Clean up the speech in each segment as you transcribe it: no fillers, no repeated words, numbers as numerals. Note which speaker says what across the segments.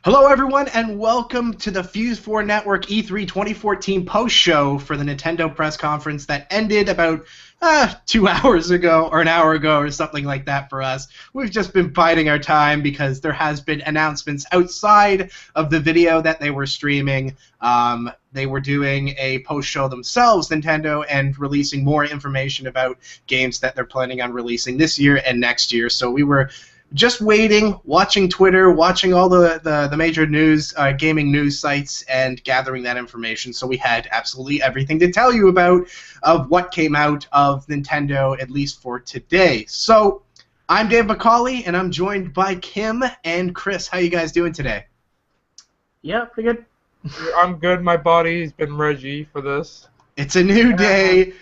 Speaker 1: Hello, everyone, and welcome to the Fuse 4 Network E3 2014 post-show for the Nintendo press conference that ended about 2 hours ago, or an hour ago, or something like that for us. We've just been biding our time because there has been announcements outside of the video that they were streaming. They were doing a post-show themselves, Nintendo, and releasing more information about games that they're planning on releasing this year and next year. So we were just waiting, watching Twitter, watching all the major news, gaming news sites, and gathering that information. So we had absolutely everything to tell you about of what came out of Nintendo, at least for today. So I'm Dave McCauley, and I'm joined by Kim and Chris. How you guys doing today?
Speaker 2: Yeah, pretty good.
Speaker 3: I'm good. My body's been ready for this.
Speaker 1: It's a new day,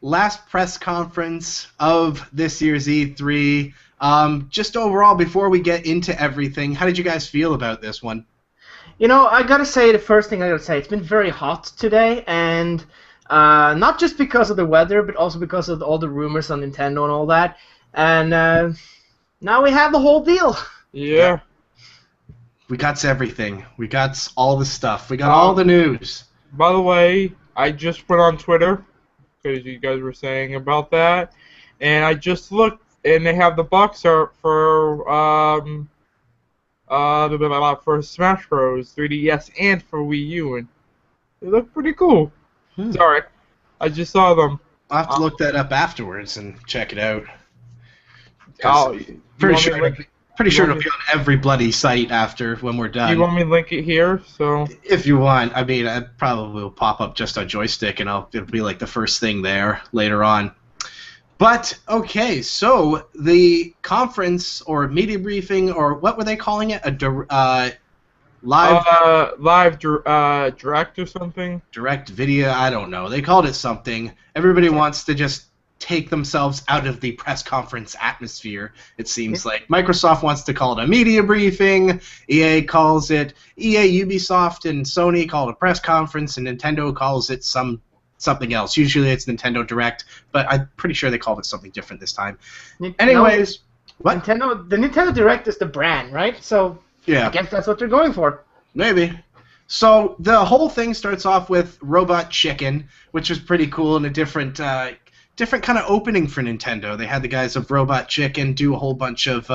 Speaker 1: last press conference of this year's E3. Just overall, before we get into everything, how did you guys feel about this one?
Speaker 2: You know, I gotta say, the first thing I gotta say, it's been very hot today, and not just because of the weather, but also because of all the rumors on Nintendo and all that. And now we have the whole deal.
Speaker 3: Yeah.
Speaker 1: We got everything. We got all the stuff. We got all the news.
Speaker 3: By the way, I just went on Twitter, because you guys were saying about that, and I just looked, and they have the box art for Smash Bros, 3DS, and for Wii U, and they look pretty cool. Sorry, I just saw them.
Speaker 1: I'll have to look that up afterwards and check it out. Pretty sure it'll be on every bloody site after when we're done.
Speaker 3: You want me to link it here? So
Speaker 1: if you want, I mean, it probably will pop up just on Joystick, and it'll be like the first thing there later on. But, okay, so the conference or media briefing, or what were they calling it?
Speaker 3: live direct or something?
Speaker 1: Direct video, I don't know. They called it something. Everybody wants to just take themselves out of the press conference atmosphere, it seems like. Microsoft wants to call it a media briefing. EA, Ubisoft, and Sony call it a press conference, and Nintendo calls it something else. Usually it's Nintendo Direct, but I'm pretty sure they called it something different this time. Anyways, what?
Speaker 2: The Nintendo Direct is the brand, right? So
Speaker 1: yeah,
Speaker 2: I guess that's what they're going for.
Speaker 1: Maybe. So the whole thing starts off with Robot Chicken, which is pretty cool, and a different kind of opening for Nintendo. They had the guys of Robot Chicken do a whole bunch of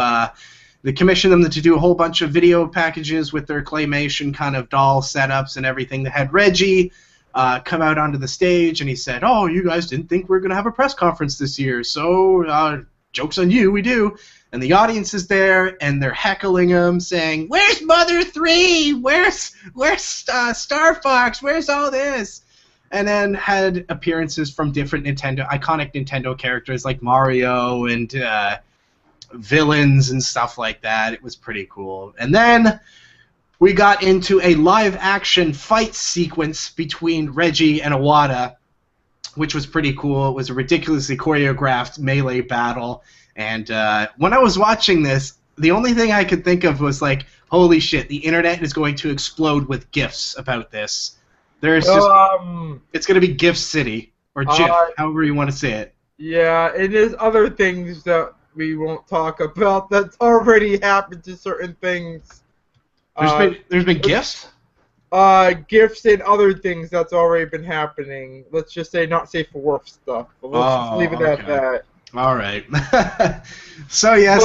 Speaker 1: they commissioned them to do a whole bunch of video packages with their claymation kind of doll setups and everything. They had Reggie come out onto the stage, and he said, "Oh, you guys didn't think we were going to have a press conference this year, so joke's on you, we do." And the audience is there, and they're heckling him, saying, "Where's Mother 3? Where's Star Fox? Where's all this?" And then had appearances from different iconic Nintendo characters like Mario and villains and stuff like that. It was pretty cool. And then we got into a live-action fight sequence between Reggie and Iwata, which was pretty cool. It was a ridiculously choreographed melee battle. And when I was watching this, the only thing I could think of was like, holy shit, the internet is going to explode with GIFs about this. There's just, it's going to be GIF City, or GIF, however you want to say it.
Speaker 3: Yeah, and there's other things that we won't talk about that's already happened to certain things.
Speaker 1: There's been GIFs?
Speaker 3: GIFs and other things that's already been happening. Let's just say not safe for work stuff. But let's just leave it at that.
Speaker 1: All right. So, yes,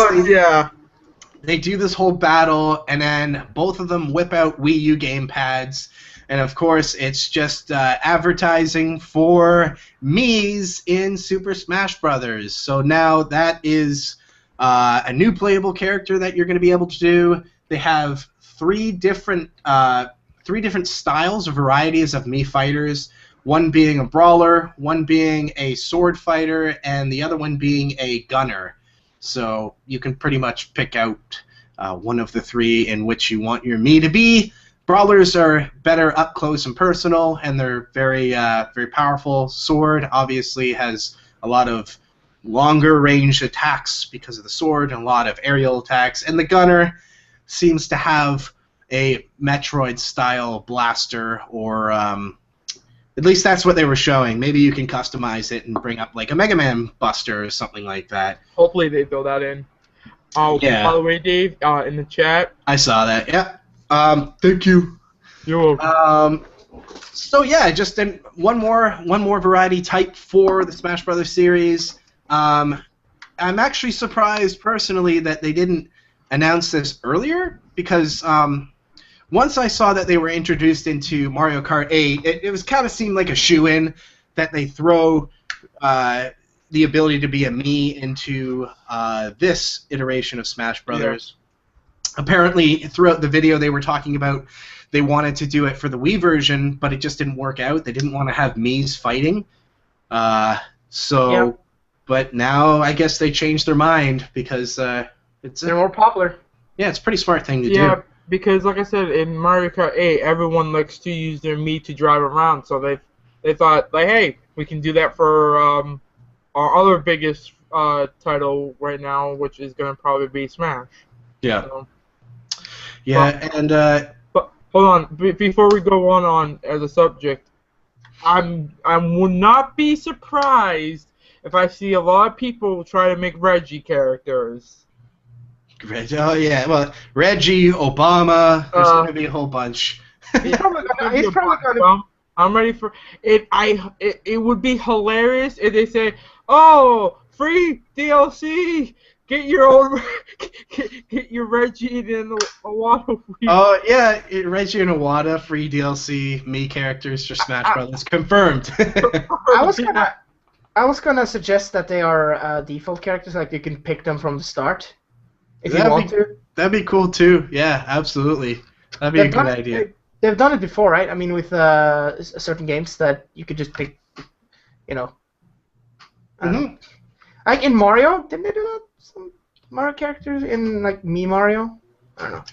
Speaker 1: they do this whole battle, and then both of them whip out Wii U gamepads. And, of course, it's just advertising for Mii's in Super Smash Brothers. So now that is a new playable character that you're going to be able to do. They have three different styles or varieties of Mii fighters, one being a brawler, one being a sword fighter, and the other one being a gunner. So you can pretty much pick out one of the three in which you want your Mii to be. Brawlers are better up close and personal, and they're very powerful. Sword obviously has a lot of longer range attacks because of the sword, and a lot of aerial attacks. And the gunner seems to have a Metroid-style blaster, or at least that's what they were showing. Maybe you can customize it and bring up like a Mega Man Buster or something like that.
Speaker 3: Hopefully they throw that in. Oh,
Speaker 1: Yeah.
Speaker 3: by the way, Dave, in the chat.
Speaker 1: I saw that. Yeah. Thank you.
Speaker 3: You're welcome.
Speaker 1: So yeah, just one more variety type for the Smash Brothers series. I'm actually surprised personally that they didn't announce this earlier because once I saw that they were introduced into Mario Kart 8, it was kind of seemed like a shoo-in that they throw the ability to be a Mii into this iteration of Smash Brothers. Yeah. Apparently, throughout the video, they were talking about they wanted to do it for the Wii version, but it just didn't work out. They didn't want to have Miis fighting. But now I guess they changed their mind because they're
Speaker 2: more popular.
Speaker 1: Yeah, it's a pretty smart thing to do.
Speaker 3: Yeah, because like I said, in Mario Kart 8, everyone likes to use their Mii to drive around, so they thought, like, hey, we can do that for our other biggest title right now, which is going to probably be Smash.
Speaker 1: Yeah.
Speaker 3: So,
Speaker 1: but
Speaker 3: hold on, before we go on as a subject, I will not be surprised if I see a lot of people try to make Reggie characters.
Speaker 1: Oh yeah, well, Reggie, Obama, there's going to be a whole bunch.
Speaker 2: He's probably gonna.
Speaker 3: I'm ready for it. It would be hilarious if they say, "Oh, free DLC, get your own, get your Reggie and Iwata free."
Speaker 1: Oh yeah, Reggie and Iwata free DLC Mii characters for Smash Brothers confirmed.
Speaker 2: I was gonna suggest that they are default characters, like you can pick them from the start. If you want to.
Speaker 1: That'd be cool too. Yeah, absolutely. That'd be a good idea.
Speaker 2: They've done it before, right? I mean, with certain games that you could just pick, you know. Like in Mario, didn't they do that? Some Mario characters in like Mii Mario. I don't know.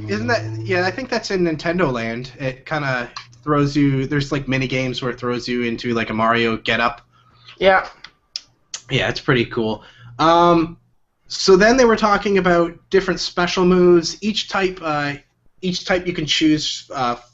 Speaker 1: Isn't that? Yeah, I think that's in Nintendo Land. It kind of throws you. There's like mini games where it throws you into like a Mario get-up.
Speaker 2: Yeah.
Speaker 1: Yeah, it's pretty cool. So then they were talking about different special moves. Each type you can choose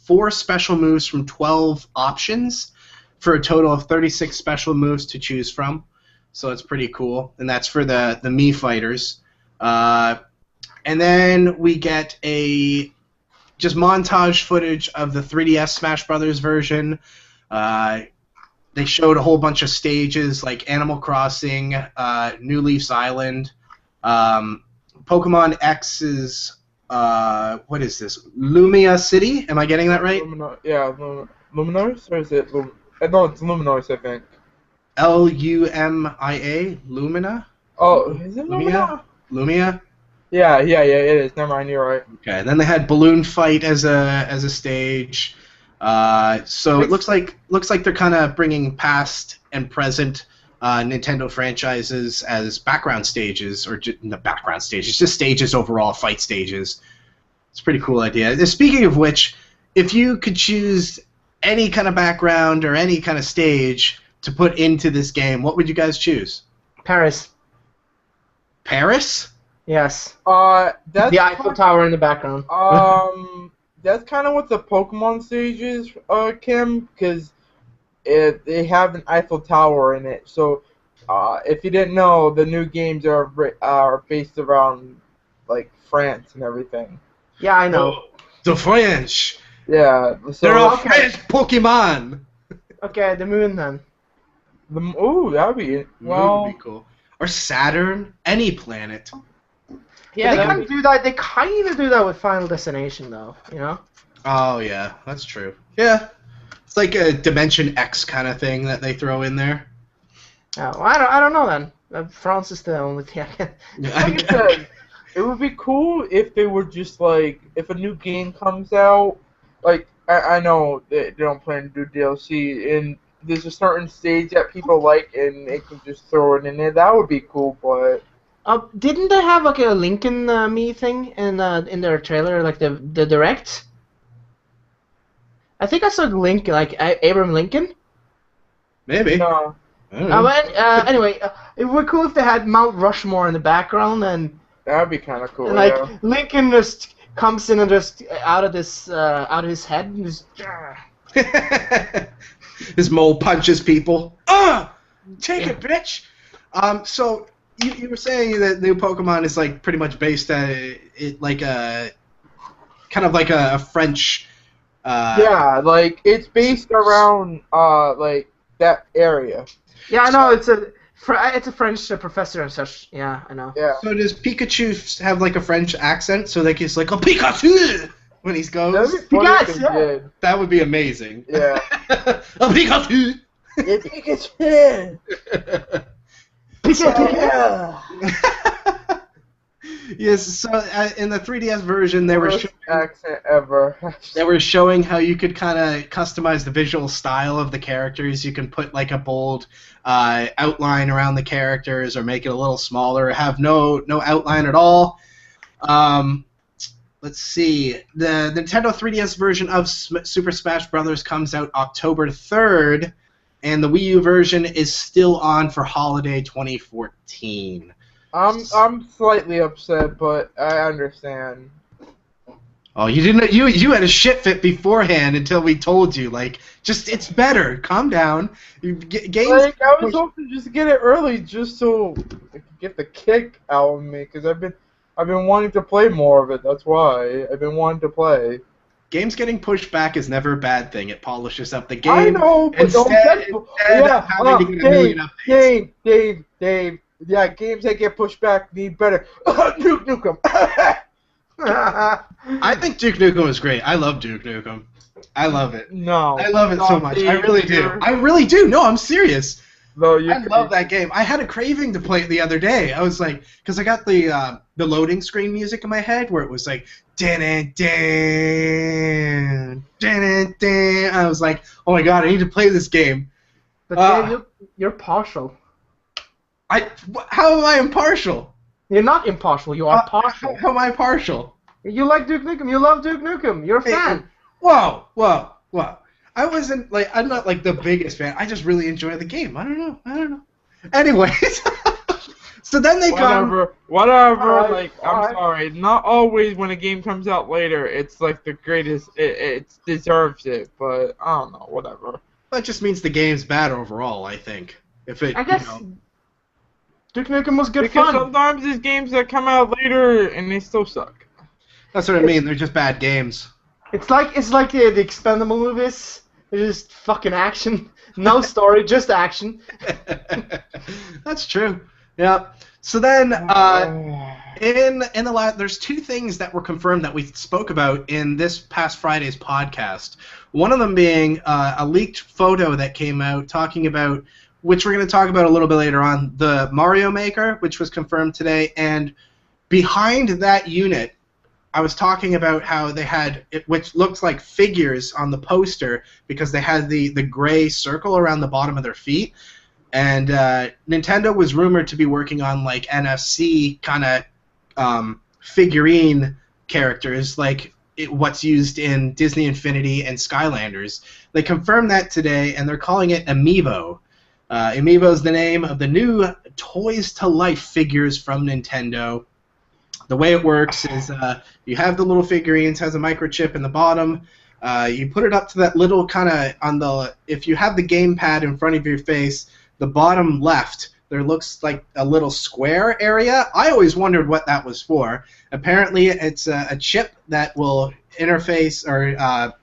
Speaker 1: 4 special moves from 12 options for a total of 36 special moves to choose from. So it's pretty cool, and that's for the Mii fighters. And then we get just montage footage of the 3DS Smash Brothers version. They showed a whole bunch of stages like Animal Crossing, New Leaf's Island, Pokemon X's, what is this? Lumia City? Am I getting that right?
Speaker 3: Luminous? Or is it no, it's Luminous, I think.
Speaker 1: Lumia? Lumina?
Speaker 3: Oh, is it Lumia?
Speaker 1: Lumia?
Speaker 3: Yeah, it is. Never mind, you're right.
Speaker 1: Okay, and then they had Balloon Fight as a stage. So it looks like they're kind of bringing past and present Nintendo franchises as background stages, or the background stages, just stages overall, fight stages. It's a pretty cool idea. Speaking of which, if you could choose any kind of background or any kind of stage to put into this game, what would you guys choose?
Speaker 2: Paris.
Speaker 1: Paris?
Speaker 2: Yes.
Speaker 3: That's
Speaker 2: the Eiffel Tower in the background.
Speaker 3: That's kind of what the Pokemon stage is, Kim, because they have an Eiffel Tower in it. So, if you didn't know, the new games are based around like France and everything.
Speaker 2: Yeah, I know.
Speaker 1: Oh, the French.
Speaker 3: Yeah. So,
Speaker 1: they're all French Pokemon.
Speaker 2: Okay, the moon then.
Speaker 3: That would be
Speaker 1: would be cool. Or Saturn, any planet.
Speaker 2: Yeah, they kind of do that. They kind of do that with Final Destination, though. You know.
Speaker 1: Oh yeah, that's true. Yeah, it's like a Dimension X kind of thing that they throw in there.
Speaker 2: Oh, well, I don't know then. France is the only thing I can.
Speaker 3: Like I said, it would be cool if they were just like, if a new game comes out, like I know they don't plan to do DLC, and there's a certain stage that people like, and they can just throw it in there. That would be cool, but.
Speaker 2: Didn't they have like a Lincoln Mii thing in their trailer, like the direct? I think I saw Lincoln, like Abraham Lincoln.
Speaker 1: Maybe.
Speaker 3: No.
Speaker 2: Anyway, it would be cool if they had Mount Rushmore in the background, and
Speaker 3: that'd be kind of cool.
Speaker 2: And, like Lincoln just comes in and just out of his head, and just.
Speaker 1: His mole punches people. Take it, bitch. So. you were saying that new Pokemon is like pretty much based at it like a kind of like a French.
Speaker 3: Yeah, like it's based around like that area.
Speaker 2: Yeah, I know it's a French professor and such. Yeah, I know.
Speaker 3: Yeah.
Speaker 1: So does Pikachu have like a French accent so like he's like a Pikachu when he goes?
Speaker 3: That'd be funny if he
Speaker 2: Pikachu!
Speaker 3: did.
Speaker 1: That would be amazing.
Speaker 3: Yeah.
Speaker 1: A Pikachu.
Speaker 3: Yeah, Pikachu. Yeah.
Speaker 1: Yes. So in the 3DS version, they were
Speaker 3: Worst accent ever.
Speaker 1: showing how you could kind of customize the visual style of the characters. You can put like a bold outline around the characters, or make it a little smaller, or have no outline at all. Let's see. The Nintendo 3DS version of Super Smash Bros. Comes out October 3rd, and the Wii U version is still on for holiday 2014.
Speaker 3: I'm slightly upset, but I understand.
Speaker 1: Oh, you didn't. You had a shit fit beforehand until we told you. Like, just it's better. Calm down. Games.
Speaker 3: Like I was hoping just to get it early, just so I could get the kick out of me, because I've been wanting to play more of it. That's why I've been wanting to play.
Speaker 1: Games getting pushed back is never a bad thing. It polishes up the game.
Speaker 3: I know, but
Speaker 1: instead of having to get a million updates.
Speaker 3: Dave. Yeah, games that get pushed back need better. Duke Nukem.
Speaker 1: I think Duke Nukem is great. I love Duke Nukem. I love it.
Speaker 3: No.
Speaker 1: I love it so much. I really do.
Speaker 3: Dave.
Speaker 1: I really do. No, I'm serious.
Speaker 3: No,
Speaker 1: I love that game. I had a craving to play it the other day. I was like, because I got the loading screen music in my head where it was like, dan dan dan dan. I was like, oh my god, I need to play this game.
Speaker 2: But yeah, you're partial.
Speaker 1: How am I impartial?
Speaker 2: You're not impartial. You are partial.
Speaker 1: How am I partial?
Speaker 2: You like Duke Nukem. You love Duke Nukem. You're a fan.
Speaker 1: Whoa. I wasn't like I'm not like the biggest fan. I just really enjoy the game. I don't know. Anyways, so then they
Speaker 3: Whatever.
Speaker 2: Alright,
Speaker 3: Like I'm sorry. Not always when a game comes out later, it's like the greatest. It deserves it, but I don't know. Whatever.
Speaker 1: That just means the game's bad overall. I think. If it.
Speaker 2: I guess
Speaker 1: You know,
Speaker 2: Duke Nukem was good
Speaker 3: Because
Speaker 2: fun.
Speaker 3: sometimes there's games that come out later and they still suck.
Speaker 1: that's what I mean. They're just bad games.
Speaker 2: It's like the Expendable movies. They're just fucking action. No story, just action.
Speaker 1: That's true. Yeah. So then, in the there's two things that were confirmed that we spoke about in this past Friday's podcast. One of them being a leaked photo that came out talking about, which we're going to talk about a little bit later on, the Mario Maker, which was confirmed today, and behind that unit, I was talking about how they had which looks like figures on the poster because they had the gray circle around the bottom of their feet, and Nintendo was rumored to be working on like NFC kind of figurine characters, like what's used in Disney Infinity and Skylanders. They confirmed that today, and they're calling it Amiibo. Amiibo is the name of the new Toys to Life figures from Nintendo. The way it works is you have the little figurines, has a microchip in the bottom. You put it up to that little kind of on the. If you have the gamepad in front of your face, the bottom left, there looks like a little square area. I always wondered what that was for. Apparently, it's a chip that will interface or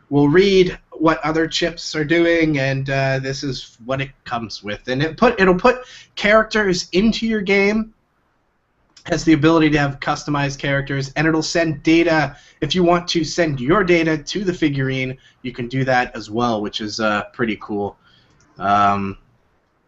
Speaker 1: will read what other chips are doing, and this is what it comes with. And it'll put characters into your game. Has the ability to have customized characters, and it'll send data. If you want to send your data to the figurine, you can do that as well, which is pretty cool. And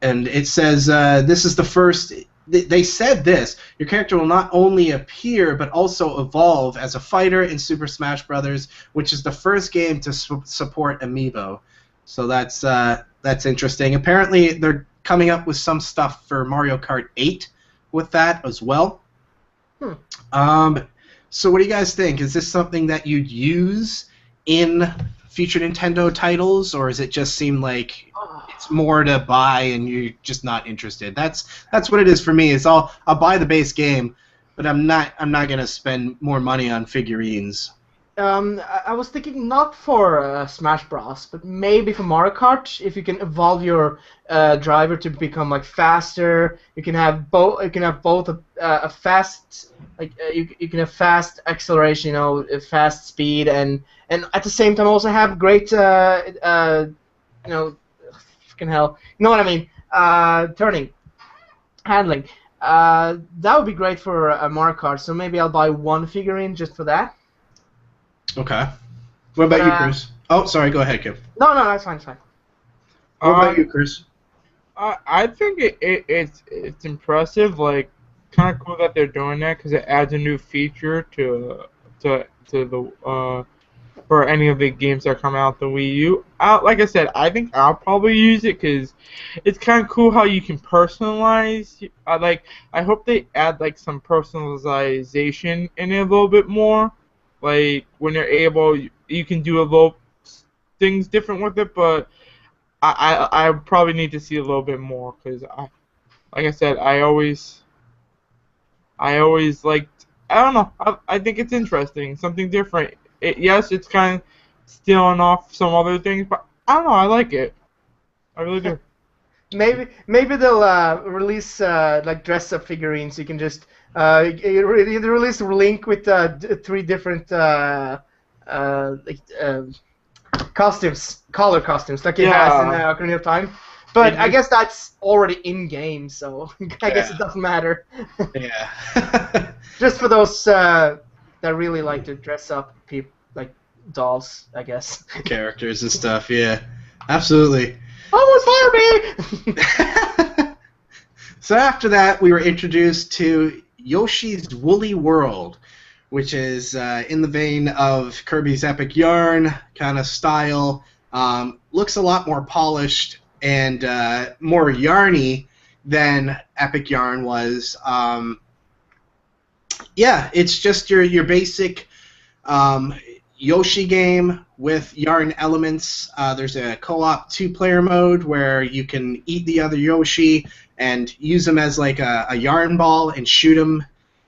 Speaker 1: it says this is the first. They said this. Your character will not only appear, but also evolve as a fighter in Super Smash Bros., which is the first game to support Amiibo. So that's interesting. Apparently, they're coming up with some stuff for Mario Kart 8 with that as well. So what do you guys think? Is this something that you'd use in future Nintendo titles, or does it just seem like it's more to buy and you're just not interested? That's what it is for me. Is I'll buy the base game, but I'm not gonna spend more money on figurines.
Speaker 2: I was thinking not for Smash Bros, but maybe for Mario Kart. If you can evolve your driver to become like faster, you can have both. You can have both a fast, like you can have fast acceleration, fast speed, and at the same time also have great, fucking hell, you know what I mean? Turning, handling. That would be great for Mario Kart. So maybe I'll buy one figurine just for that.
Speaker 1: Okay. What about you, Chris? Oh, sorry. Go ahead, Kim.
Speaker 2: No, that's fine. It's fine.
Speaker 1: What about you, Chris?
Speaker 3: I think it's impressive. Like, kind of cool that they're doing that because it adds a new feature to the for any of the games that come out the Wii U. Like I said, I think I'll probably use it because it's kind of cool how you can personalize. I hope they add like some personalization in it a little bit more. Like when you're able, you can do a little things different with it, but I probably need to see a little bit more because like I said, I always liked. I don't know. I think it's interesting, something different. Yes, it's kind of stealing off some other things, but I don't know. I like it. I really do.
Speaker 2: Maybe they'll release like dress-up figurines. You can just release a Link with 3 different costumes, color costumes, like it has in Ocarina of Time. But I guess that's already in game, so I guess it doesn't matter.
Speaker 1: Yeah.
Speaker 2: Just for those that really like to dress up people, like dolls, I guess.
Speaker 1: Characters and stuff. Yeah. Absolutely.
Speaker 2: Almost Barbie!
Speaker 1: So after that, we were introduced to Yoshi's Woolly World, which is in the vein of Kirby's Epic Yarn kind of style. Looks a lot more polished and more yarny than Epic Yarn was. Yeah, it's just your basic Yoshi game with yarn elements. There's a co-op 2-player mode where you can eat the other Yoshi and use them as like a yarn ball and shoot them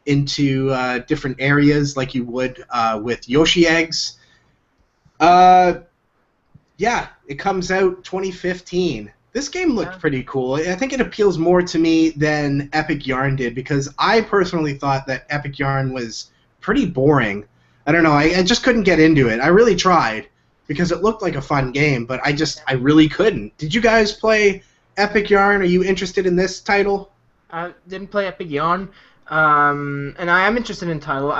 Speaker 1: into different areas like you would with Yoshi eggs. Yeah, it comes out 2015. This game looked pretty cool. I think it appeals more to me than Epic Yarn did because I personally thought that Epic Yarn was pretty boring. I don't know. I just couldn't get into it. I really tried because it looked like a fun game, but I really couldn't. Did you guys play Epic Yarn? Are you interested in this title?
Speaker 2: I didn't play Epic Yarn, and I am interested in the title.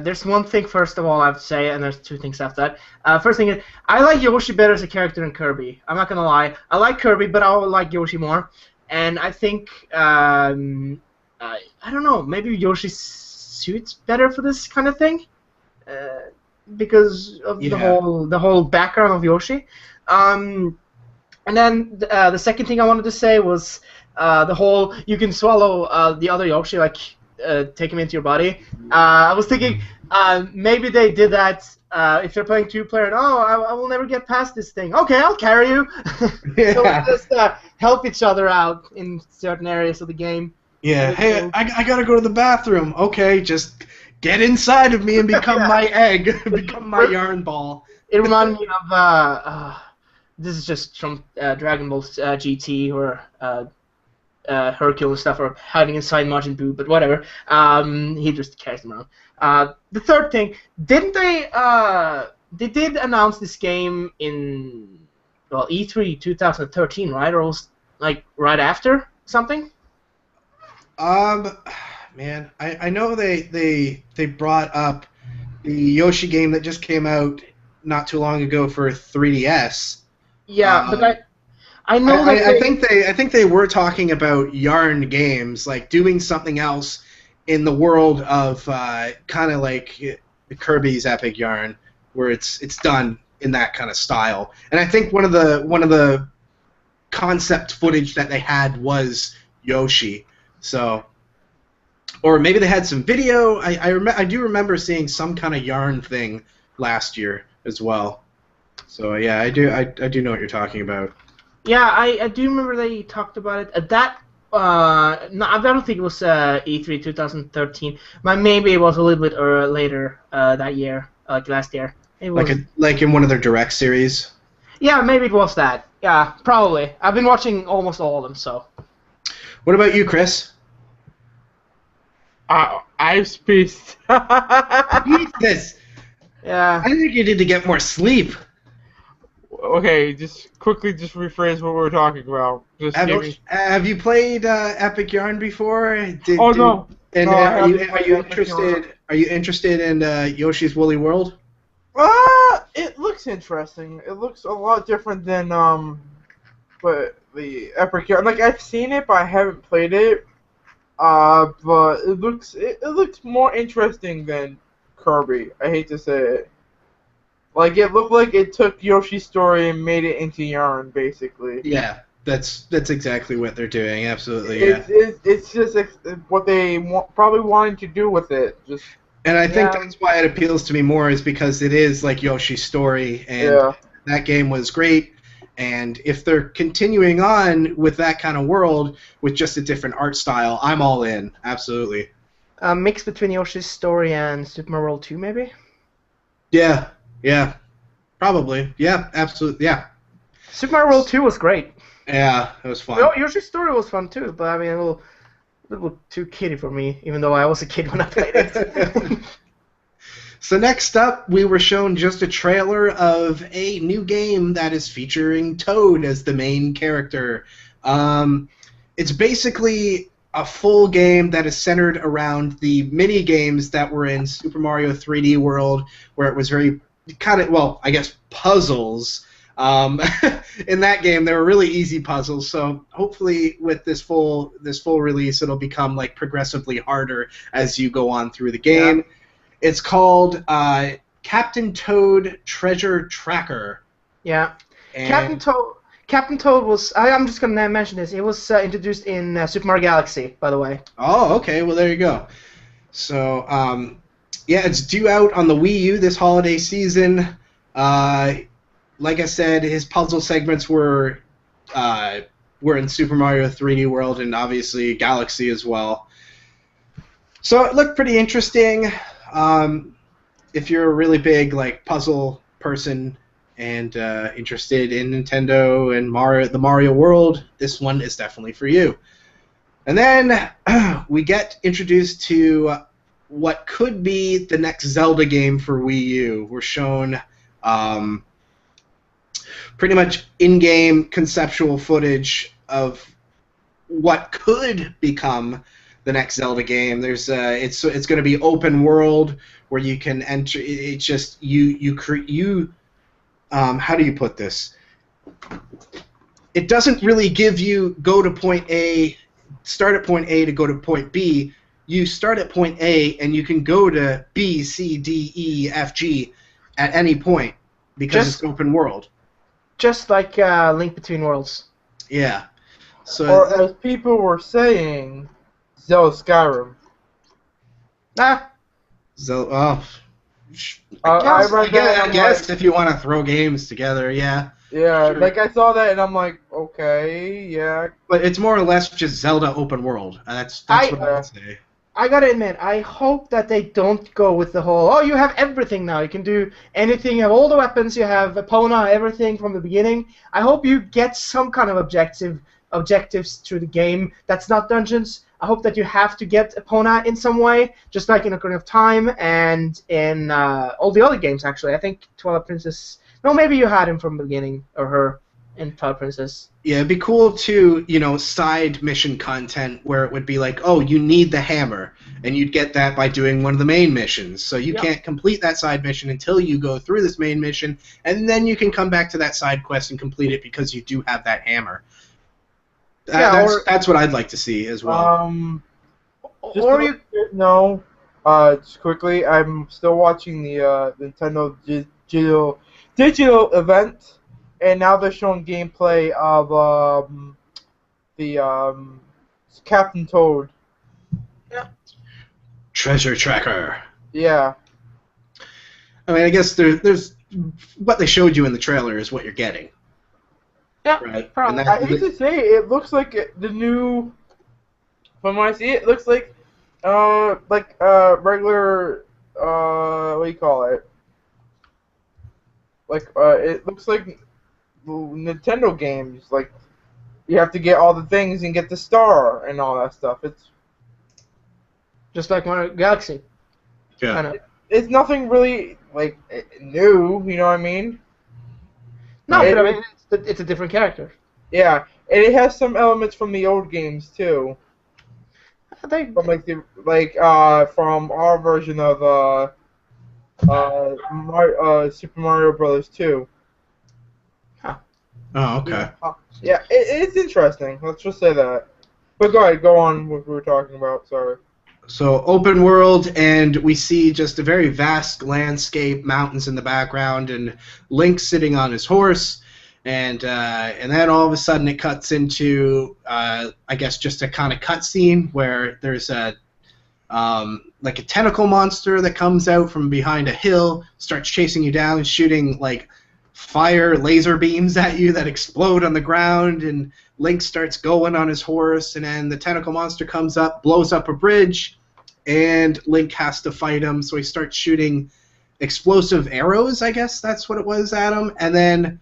Speaker 2: There's one thing first of all I have to say, and there's 2 things after that. First thing is, I like Yoshi better as a character than Kirby. I'm not gonna lie. I like Kirby, but I like Yoshi more. And I think I don't know. Maybe Yoshi suits better for this kind of thing. Because of the whole background of Yoshi, and then the second thing I wanted to say was the whole you can swallow the other Yoshi, like take him into your body. I was thinking maybe they did that if they're playing 2-player. And, I will never get past this thing. Okay, I'll carry you. So we just help each other out in certain areas of the game.
Speaker 1: Yeah. Hey, I gotta go to the bathroom. Okay, just get inside of me and become my egg, become my yarn ball.
Speaker 2: It reminded me of this is just from Dragon Ball GT or Hercule and stuff, or hiding inside Majin Buu, but whatever. He just carries them around. The third thing, didn't they? They did announce this game in E3 2013, right? Or was like right after something?
Speaker 1: Man, I know they brought up the Yoshi game that just came out not too long ago for 3DS.
Speaker 2: Yeah, but I know that
Speaker 1: I think they were talking about yarn games, like doing something else in the world of kind of like Kirby's Epic Yarn, where it's done in that kind of style. And I think one of the concept footage that they had was Yoshi. So. Or maybe they had some video. I do remember seeing some kind of yarn thing last year as well. So yeah, I do know what you're talking about.
Speaker 2: Yeah, I do remember they talked about it. No, I don't think it was E3 2013. But maybe it was a little bit later that year. like last year. It was,
Speaker 1: like in one of their direct series.
Speaker 2: yeah, maybe it was that. Yeah, probably. I've been watching almost all of them, so.
Speaker 1: What about you, Chris?
Speaker 3: I've spaced.
Speaker 1: This.
Speaker 2: Yeah.
Speaker 1: I think you need to get more sleep.
Speaker 3: Okay, just quickly rephrase what we're talking about. Just
Speaker 1: Have you played Epic Yarn before?
Speaker 3: No.
Speaker 1: And
Speaker 3: No,
Speaker 1: are you
Speaker 3: Epic Yarn.
Speaker 1: interested? Are you interested in Yoshi's Woolly World?
Speaker 3: It looks interesting. It looks a lot different than but the Epic Yarn. Like I've seen it, but I haven't played it. But it looks more interesting than Kirby. I hate to say it. Like it looked like it took Yoshi's story and made it into Yarn, basically.
Speaker 1: Yeah, that's exactly what they're doing. Absolutely,
Speaker 3: It's just what they probably wanted to do with it. Just.
Speaker 1: And I think that's why it appeals to me more, is because it is like Yoshi's story, and that game was great. And if they're continuing on with that kind of world with just a different art style, I'm all in. Absolutely.
Speaker 2: A mix between Yoshi's Story and Super Mario World 2, maybe?
Speaker 1: Yeah, probably. Yeah, absolutely. Yeah.
Speaker 2: Super Mario World 2 was great.
Speaker 1: Yeah, it was fun.
Speaker 2: Well, Yoshi's Story was fun too, but I mean, a little too kiddie for me, even though I was a kid when I played it.
Speaker 1: So next up, we were shown just a trailer of a new game that is featuring Toad as the main character. It's basically a full game that is centered around the mini games that were in Super Mario 3D World, where it was very I guess puzzles. In that game, they were really easy puzzles. So hopefully, with this full release, it'll become like progressively harder as you go on through the game. Yeah. It's called Captain Toad Treasure Tracker.
Speaker 2: Yeah, and Captain Toad was. I'm just gonna mention this. It was introduced in Super Mario Galaxy, by the way.
Speaker 1: Oh, okay. Well, there you go. So, yeah, it's due out on the Wii U this holiday season. Like I said, his puzzle segments were in Super Mario 3D World and obviously Galaxy as well. So it looked pretty interesting. If you're a really big like puzzle person and interested in Nintendo and the Mario world, this one is definitely for you. And then we get introduced to what could be the next Zelda game for Wii U. We're shown pretty much in-game conceptual footage of what could become the next Zelda game. There's it's going to be open world where you can enter. It's just how do you put this? It doesn't really give you go to point A, start at point A to go to point B. You start at point A and you can go to B, C, D, E, F, G at any point because it's open world.
Speaker 2: Just like Link Between Worlds.
Speaker 1: Yeah. So,
Speaker 3: or as people were saying, Zelda Skyrim.
Speaker 1: Zelda. I guess if you want to throw games together, yeah.
Speaker 3: Yeah, sure. Like I saw that and I'm like, okay, yeah.
Speaker 1: But it's more or less just Zelda open world. That's what I would say.
Speaker 2: I gotta admit, I hope that they don't go with the whole, you have everything now, you can do anything, you have all the weapons, you have Epona, everything from the beginning. I hope you get some kind of objectives through the game that's not dungeons. I hope that you have to get Epona in some way, just like in Ocarina of Time and in all the other games, actually. I think Twilight Princess, no, maybe you had him from the beginning, or her. In Twilight Princess.
Speaker 1: Yeah, it'd be cool to, side mission content where it would be like, oh, you need the hammer, and you'd get that by doing one of the main missions. So you can't complete that side mission until you go through this main mission, and then you can come back to that side quest and complete it because you do have that hammer. That's what I'd like to see as well.
Speaker 3: Just quickly, I'm still watching the Nintendo digital event. And now they're showing gameplay of the Captain Toad.
Speaker 2: Yeah.
Speaker 1: Treasure Tracker.
Speaker 3: Yeah.
Speaker 1: I mean, I guess there's what they showed you in the trailer is what you're getting.
Speaker 2: Yeah.
Speaker 1: Right.
Speaker 2: Probably.
Speaker 3: I hate to say it looks like the new. From what I see, it looks like regular what do you call it? Like it looks like Nintendo games. Like you have to get all the things and get the star and all that stuff.
Speaker 2: Just like Mario Galaxy.
Speaker 1: Yeah.
Speaker 2: Kind of.
Speaker 3: It's nothing really like new. You know what I mean?
Speaker 2: No,
Speaker 3: It-
Speaker 2: but I mean, it's a different character.
Speaker 3: Yeah, and it has some elements from the old games too.
Speaker 2: I think
Speaker 3: From from our version of Super Mario Brothers 2.
Speaker 1: Oh, okay.
Speaker 3: Yeah, it's interesting. Let's just say that. But go on what we were talking about. Sorry.
Speaker 1: So open world, and we see just a very vast landscape, mountains in the background, and Link sitting on his horse, and then all of a sudden it cuts into I guess just a kind of cutscene where there's like a tentacle monster that comes out from behind a hill, starts chasing you down, and shooting like fire laser beams at you that explode on the ground, and Link starts going on his horse, and then the tentacle monster comes up, blows up a bridge, and Link has to fight him, so he starts shooting explosive arrows, I guess that's what it was, at him, and then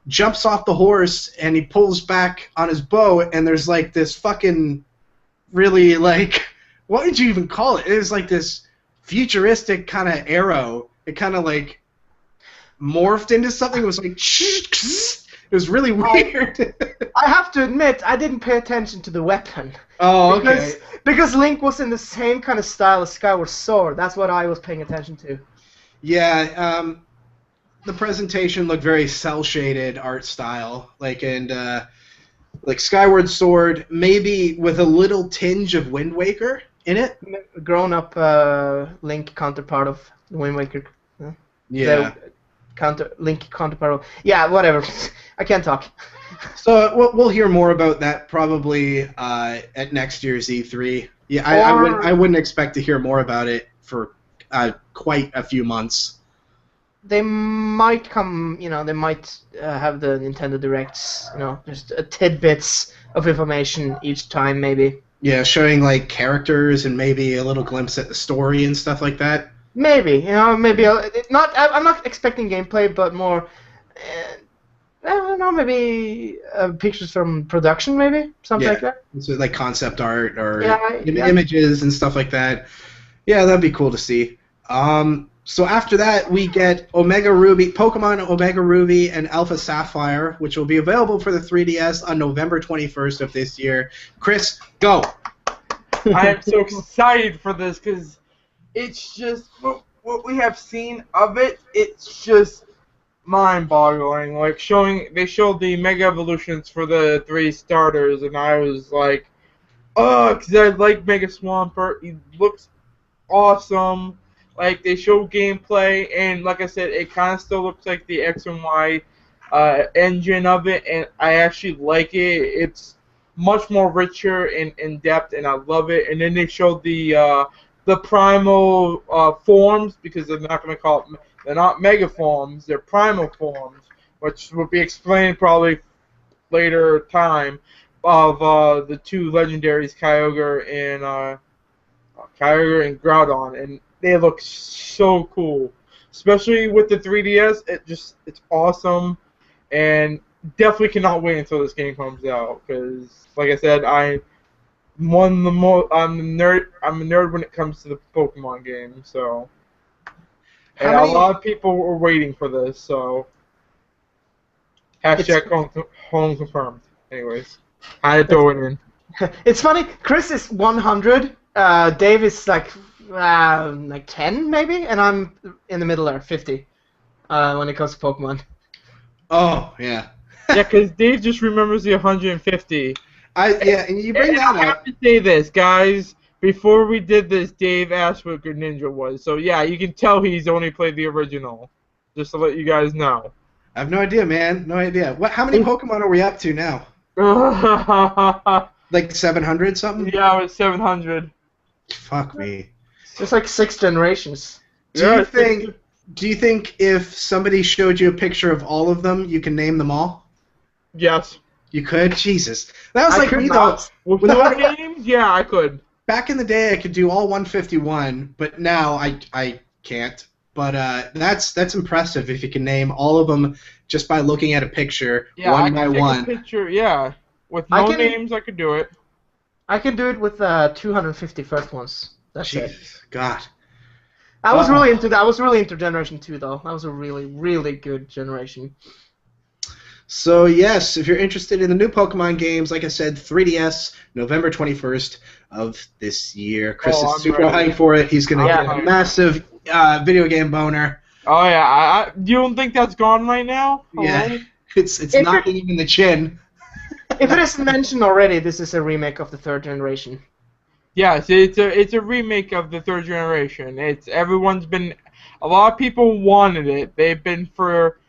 Speaker 1: jumps off the horse, and he pulls back on his bow, and there's like this fucking really like, what would you even call it? It was like this futuristic kind of arrow. It kind of like morphed into something. It was like, it was really weird.
Speaker 2: I have to admit, I didn't pay attention to the weapon.
Speaker 1: Oh, okay.
Speaker 2: Because Link was in the same kind of style as Skyward Sword. That's what I was paying attention to.
Speaker 1: Yeah, the presentation looked very cel-shaded art style, like Skyward Sword, maybe with a little tinge of Wind Waker in it.
Speaker 2: Grown-up Link counterpart of Wind Waker.
Speaker 1: Yeah.
Speaker 2: Link counterpart of... Yeah, whatever. I can't talk.
Speaker 1: So we'll hear more about that probably at next year's E3. Yeah, I wouldn't expect to hear more about it for quite a few months.
Speaker 2: They might come, they might have the Nintendo Directs, just tidbits of information each time, maybe.
Speaker 1: Yeah, showing like characters and maybe a little glimpse at the story and stuff like that.
Speaker 2: Maybe, maybe I'm not expecting gameplay, but more, I don't know, maybe pictures from production, maybe something like that.
Speaker 1: So like concept art or
Speaker 2: Yeah.
Speaker 1: images and stuff like that. Yeah, that'd be cool to see. So after that, we get Pokemon Omega Ruby and Alpha Sapphire, which will be available for the 3DS on November 21st of this year. Chris, go!
Speaker 3: I am so excited for this because it's just what we have seen of it. It's just mind-boggling. Like they showed the Mega Evolutions for the 3 starters, and I was like, oh, because I like Mega Swampert. He looks awesome. Like they show gameplay, and like I said, it kind of still looks like the X and Y engine of it, and I actually like it. It's much more richer and in depth, and I love it. And then they showed the primal forms, because they're not going to call it. They're not mega forms. They're primal forms, which will be explained probably later time of the 2 legendaries, Kyogre and Groudon, and they look so cool, especially with the 3DS. It's awesome, and definitely cannot wait until this game comes out. Because, like I said, I'm a nerd. I'm a nerd when it comes to the Pokemon game. So, and a lot of people were waiting for this. So, hashtag home confirmed. Anyways, I had to throw it in.
Speaker 2: It's funny. Chris is 100. Dave is like 10 maybe, and I'm in the middle there, 50, when it comes to Pokemon.
Speaker 1: Oh, yeah.
Speaker 3: Yeah, because Dave just remembers the 150.
Speaker 1: And you bring that up.
Speaker 3: I have to say this, guys. Before we did this, Dave asked what Greninja was. So, yeah, you can tell he's only played the original. Just to let you guys know.
Speaker 1: I have no idea, man. No idea. How many Pokemon are we up to now? Like 700 something?
Speaker 3: Yeah, it's 700.
Speaker 1: Fuck me.
Speaker 2: There's like 6 generations.
Speaker 1: Do you think if somebody showed you a picture of all of them, you can name them all?
Speaker 3: Yes.
Speaker 1: You could? Jesus. That was like me though.
Speaker 3: With more names? Yeah, I could.
Speaker 1: Back in the day, I could do all 151, but now I can't. But that's impressive if you can name all of them just by looking at a picture
Speaker 3: Yeah,
Speaker 1: one
Speaker 3: I
Speaker 1: by
Speaker 3: can take
Speaker 1: one.
Speaker 3: a picture. Yeah, with
Speaker 2: I
Speaker 3: no
Speaker 2: can-
Speaker 3: names, I could do it.
Speaker 2: I can do it with 250 first ones. That's it.
Speaker 1: Jesus, God.
Speaker 2: I was
Speaker 1: Oh.
Speaker 2: really into that. I was really into Generation 2 though. That was a really, really good generation.
Speaker 1: So yes, if you're interested in the new Pokemon games, like I said, 3DS, November 21st of this year. Chris
Speaker 3: Oh,
Speaker 1: is
Speaker 3: I'm
Speaker 1: super
Speaker 3: ready.
Speaker 1: hyped for it. He's gonna
Speaker 3: I'm
Speaker 1: get a
Speaker 3: hyped.
Speaker 1: massive video game boner.
Speaker 3: Oh yeah, you don't think that's gone right now?
Speaker 1: Yeah,
Speaker 3: Hello?
Speaker 1: it's
Speaker 2: If
Speaker 1: knocking him in the chin.
Speaker 2: If it isn't mentioned already, this is a remake of the third generation.
Speaker 3: Yes, it's a remake of the third generation. A lot of people wanted it. They've been for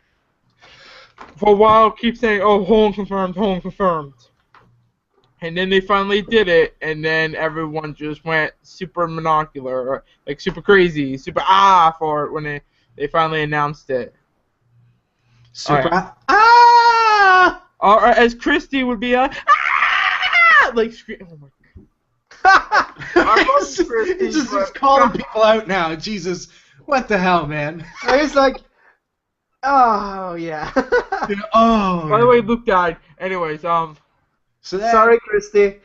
Speaker 3: a while keep saying, "Oh, home confirmed," and then they finally did it, and then everyone just went super monocular, or like super crazy, super for it when they finally announced it.
Speaker 1: Super.
Speaker 3: Or as Christy would be like scream. Oh my
Speaker 1: He's just calling people out now. Jesus, what the hell, man?
Speaker 2: I was like, oh yeah.
Speaker 1: Oh.
Speaker 3: By the way, Luke died. Anyways,
Speaker 1: So that,
Speaker 2: Sorry, Christy.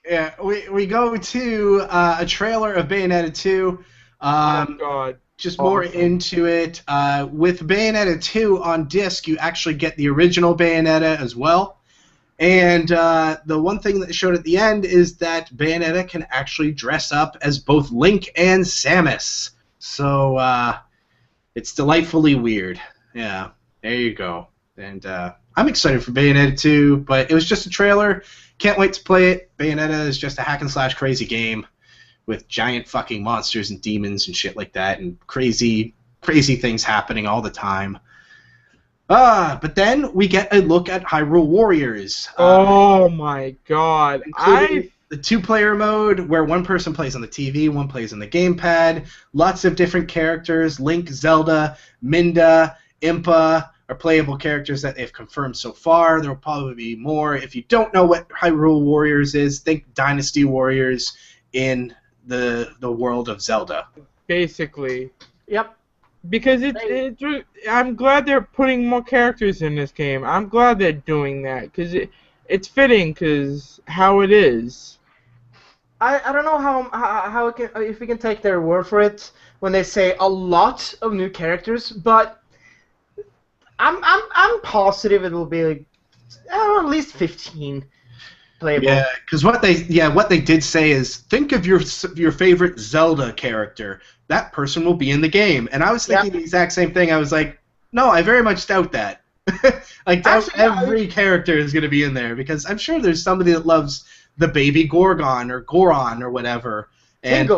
Speaker 1: Yeah, we go to a trailer of Bayonetta 2.
Speaker 3: oh god.
Speaker 1: Just more
Speaker 3: Awesome.
Speaker 1: into it. With Bayonetta 2 on disc, you actually get the original Bayonetta as well. And the one thing that they showed at the end is that Bayonetta can actually dress up as both Link and Samus. So it's delightfully weird. Yeah, there you go. And I'm excited for Bayonetta 2, but it was just a trailer. Can't wait to play it. Bayonetta is just a hack-and-slash crazy game with giant fucking monsters and demons and shit like that, and crazy things happening all the time. But then we get a look at Hyrule Warriors.
Speaker 3: Oh my god.
Speaker 1: Including the two-player mode where one person plays on the TV, one plays on the gamepad. Lots of different characters. Link, Zelda, Minda, Impa are playable characters that they've confirmed so far. There will probably be more. If you don't know what Hyrule Warriors is, think Dynasty Warriors in the world of Zelda.
Speaker 3: Basically.
Speaker 2: Yep.
Speaker 3: Because I'm glad they're putting more characters in this game. I'm glad they're doing that because it's fitting because how it is.
Speaker 2: I don't know how it can, if we can take their word for it when they say a lot of new characters, but I'm positive it will be like, at least 15 playable.
Speaker 1: Yeah, because what they did say is think of your favorite Zelda character. That person will be in the game. And I was thinking the exact same thing. I was like, no, I very much doubt that. I doubt every character is going to be in there because I'm sure there's somebody that loves the baby Gorgon or Goron or whatever. And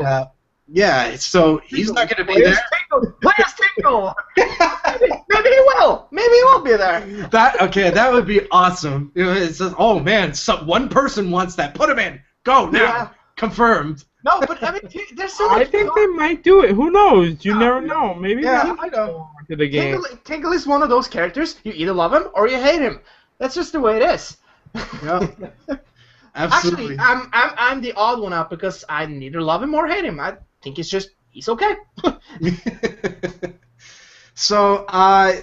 Speaker 1: yeah, so he's not going to be there.
Speaker 2: Where's Tingle? Maybe he will. Maybe he will be there.
Speaker 1: That would be awesome. It says, oh man, one person wants that. Put him in. Go now.
Speaker 2: Yeah.
Speaker 1: Confirmed.
Speaker 2: No, but I mean, there's so
Speaker 3: I
Speaker 2: much.
Speaker 3: think they might do it. Who knows? You never know. Maybe
Speaker 1: Yeah,
Speaker 3: they
Speaker 1: I know.
Speaker 3: to the game.
Speaker 2: Tingle is one of those characters. You either love him or you hate him. That's just the way it is.
Speaker 1: Yeah. Absolutely.
Speaker 2: Actually, I'm the odd one out because I neither love him or hate him. I think he's okay.
Speaker 1: So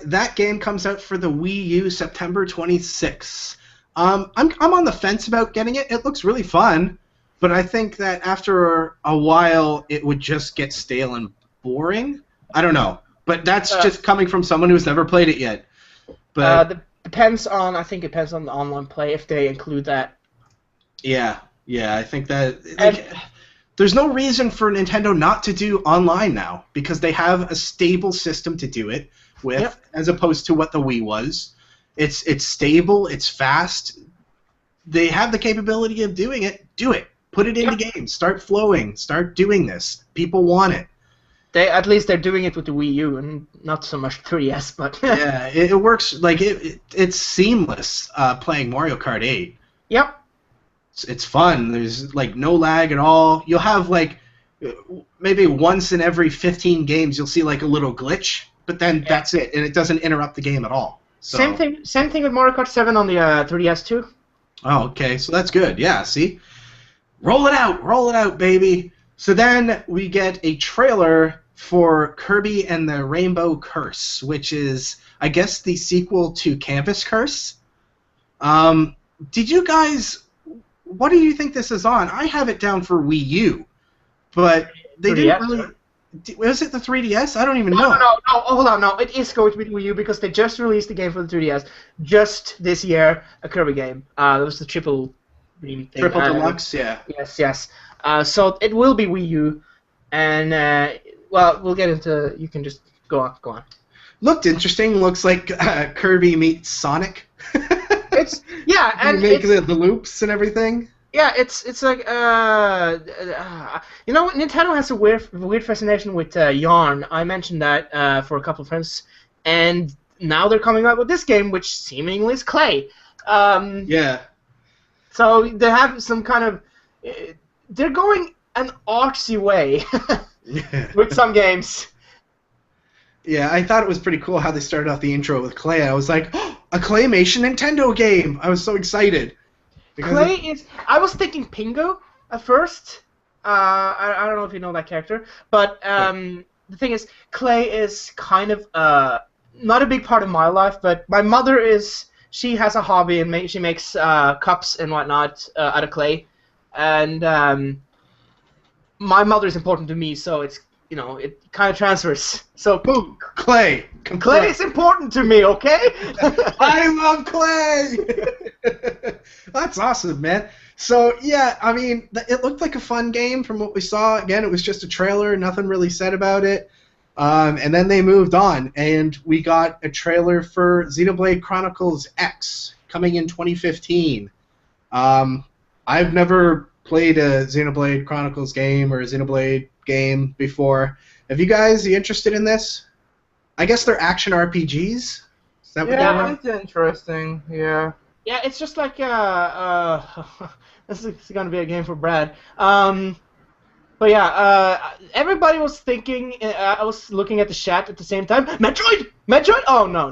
Speaker 1: that game comes out for the Wii U September 26th. I'm on the fence about getting it. It looks really fun, but I think that after a while it would just get stale and boring. I don't know, but that's just coming from someone who's never played it yet. But
Speaker 2: I think it depends on the online play if they include that.
Speaker 1: Yeah, I think that there's no reason for Nintendo not to do online now because they have a stable system to do it with, as opposed to what the Wii was. It's stable, it's fast. They have the capability of doing it. Do it. Put it in the game. Start flowing. Start doing this. People want it.
Speaker 2: At least they're doing it with the Wii U and not so much 3DS, but
Speaker 1: Yeah, it works like it's seamless playing Mario Kart 8.
Speaker 2: Yep.
Speaker 1: It's fun. There's like no lag at all. You'll have like maybe once in every 15 games you'll see like a little glitch, but then that's it, and it doesn't interrupt the game at all. So.
Speaker 2: Same thing with Mario Kart 7 on the 3DS too.
Speaker 1: Oh, okay, so that's good. Yeah, see, roll it out, baby. So then we get a trailer for Kirby and the Rainbow Curse, which is, I guess, the sequel to Campus Curse. Did you guys? What do you think this is on? I have it down for Wii U, but they
Speaker 2: 3DS,
Speaker 1: didn't really.
Speaker 2: right?
Speaker 1: Was it the 3DS? I don't even
Speaker 2: No,
Speaker 1: know.
Speaker 2: no, hold on, no. It is going to be Wii U because they just released the game for the 3DS just this year, a Kirby game. That was the triple thing.
Speaker 1: Triple Deluxe, yeah.
Speaker 2: Yes. So it will be Wii U, and well, we'll get into. You can just go on.
Speaker 1: Looked interesting. Looks like Kirby meets Sonic.
Speaker 2: It's and
Speaker 1: make
Speaker 2: it's,
Speaker 1: the loops and everything.
Speaker 2: yeah, it's like you know, Nintendo has a weird fascination with yarn. I mentioned that for a couple of friends, and now they're coming out with this game, which seemingly is clay.
Speaker 1: Yeah.
Speaker 2: So they have some kind of they're going an artsy way with some games.
Speaker 1: Yeah, I thought it was pretty cool how they started off the intro with Clay. I was like, oh, a Claymation Nintendo game! I was so excited.
Speaker 2: Clay is. I was thinking Pingo at first. I don't know if you know that character, but the thing is, Clay is kind of not a big part of my life. But my mother is. She has a hobby and she makes cups and whatnot out of clay, and my mother is important to me, so it's. You know, it kind of transfers. So, boom.
Speaker 1: Clay.
Speaker 2: Clay is important to me, okay?
Speaker 1: I love Clay! That's awesome, man. So, yeah, I mean, it looked like a fun game from what we saw. Again, it was just a trailer, nothing really said about it. And then they moved on, and we got a trailer for Xenoblade Chronicles X coming in 2015. I've never played a Xenoblade Chronicles game or a Xenoblade game before. Have you guys interested in this? I guess they're action RPGs. Is that what
Speaker 3: Yeah, it's interesting. Yeah.
Speaker 2: Yeah, it's just like this is gonna be a game for Brad. But yeah, everybody was thinking. I was looking at the chat at the same time. Metroid. Oh no.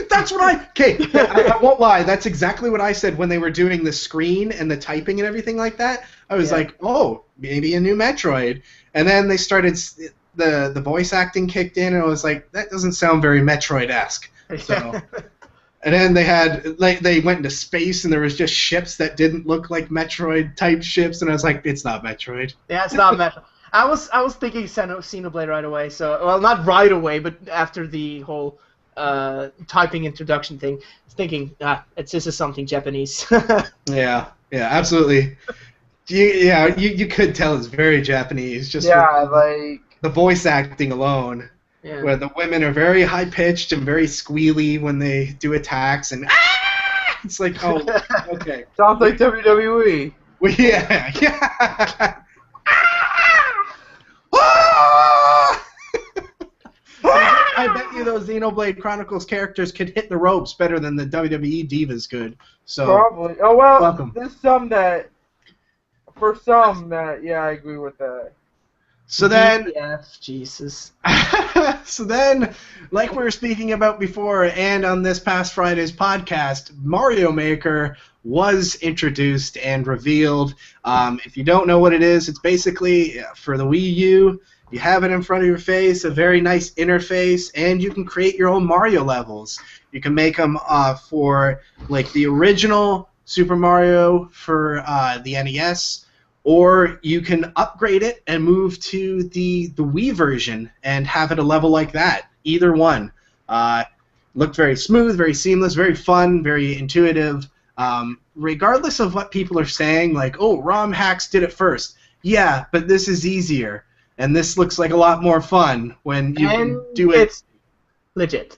Speaker 1: That's what I won't lie. That's exactly what I said when they were doing the screen and the typing and everything like that. I was like, oh, maybe a new Metroid. And then they started the voice acting kicked in, and I was like, that doesn't sound very Metroid-esque. So, and then they went into space, and there was just ships that didn't look like Metroid type ships, and I was like, it's not Metroid.
Speaker 2: Yeah, it's not Metroid. I was thinking Xenoblade right away. So, well, not right away, but after the whole typing introduction thing, I was thinking, this is something Japanese.
Speaker 1: Yeah, absolutely. You could tell it's very Japanese. Just
Speaker 3: like
Speaker 1: the voice acting alone.
Speaker 2: Yeah.
Speaker 1: Where the women are very high pitched and very squealy when they do attacks, and it's like, oh, okay.
Speaker 3: Sounds like WWE.
Speaker 1: Well, yeah. I bet you those Xenoblade Chronicles characters could hit the ropes better than the WWE divas could. So
Speaker 3: Probably. Oh well.
Speaker 1: welcome.
Speaker 3: There's some that. For some that, yeah, I agree with that.
Speaker 1: So then,
Speaker 2: Jesus.
Speaker 1: so then, like we were speaking about before, and on this past Friday's podcast, Mario Maker was introduced and revealed. If you don't know what it is, it's basically for the Wii U. You have it in front of your face, a very nice interface, and you can create your own Mario levels. You can make them for like the original Super Mario for the NES. Or you can upgrade it and move to the Wii version and have it a level like that. Either one. Looked very smooth, very seamless, very fun, very intuitive. Regardless of what people are saying, like, oh, ROM hacks did it first. Yeah, but this is easier. And this looks like a lot more fun when you can do it.
Speaker 2: It's legit.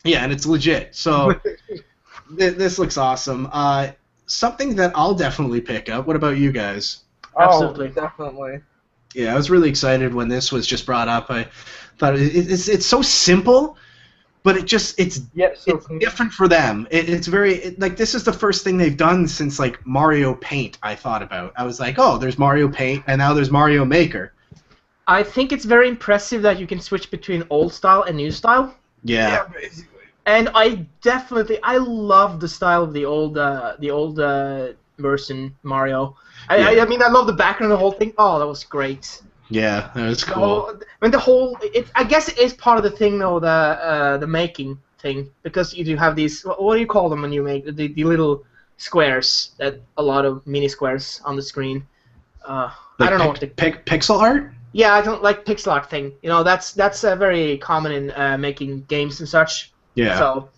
Speaker 1: Yeah, and it's legit. So this looks awesome. Something that I'll definitely pick up. What about you guys?
Speaker 2: Absolutely.
Speaker 3: Oh, definitely.
Speaker 1: Yeah, I was really excited when this was just brought up. I thought it's so simple, but it's different for them. It's very like this is the first thing they've done since like Mario Paint. I thought about. I was like, oh, there's Mario Paint, and now there's Mario Maker.
Speaker 2: I think it's very impressive that you can switch between old style and new style.
Speaker 1: Yeah.
Speaker 3: Basically.
Speaker 2: And I love the style of the old version Mario. I mean, I love the background of the whole thing. Oh, that was great.
Speaker 1: Yeah, that was
Speaker 2: The
Speaker 1: cool.
Speaker 2: whole, I guess it is part of the thing though, the making thing, because you do have these. What do you call them when you make the little squares, that a lot of mini squares on the screen? I
Speaker 1: Like
Speaker 2: don't know what the
Speaker 1: pixel art?
Speaker 2: yeah, I don't like pixel art thing. You know, that's very common in making games and such.
Speaker 1: Yeah.
Speaker 2: So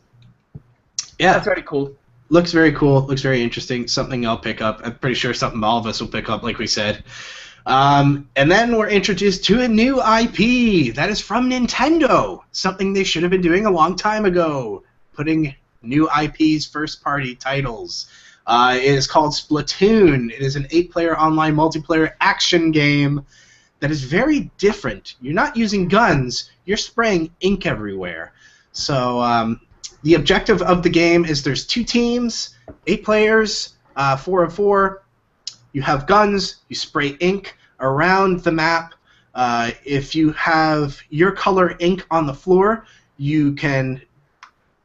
Speaker 1: Yeah.
Speaker 2: that's very cool.
Speaker 1: Looks very cool. Looks very interesting. Something I'll pick up. I'm pretty sure something all of us will pick up, like we said. And then we're introduced to a new IP that is from Nintendo. Something they should have been doing a long time ago. Putting new IPs, first-party titles. It is called Splatoon. It is an 8-player online multiplayer action game that is very different. You're not using guns. You're spraying ink everywhere. So the objective of the game is there's 2 teams, 8 players, 4 of 4. You have guns. You spray ink around the map. If you have your color ink on the floor, you can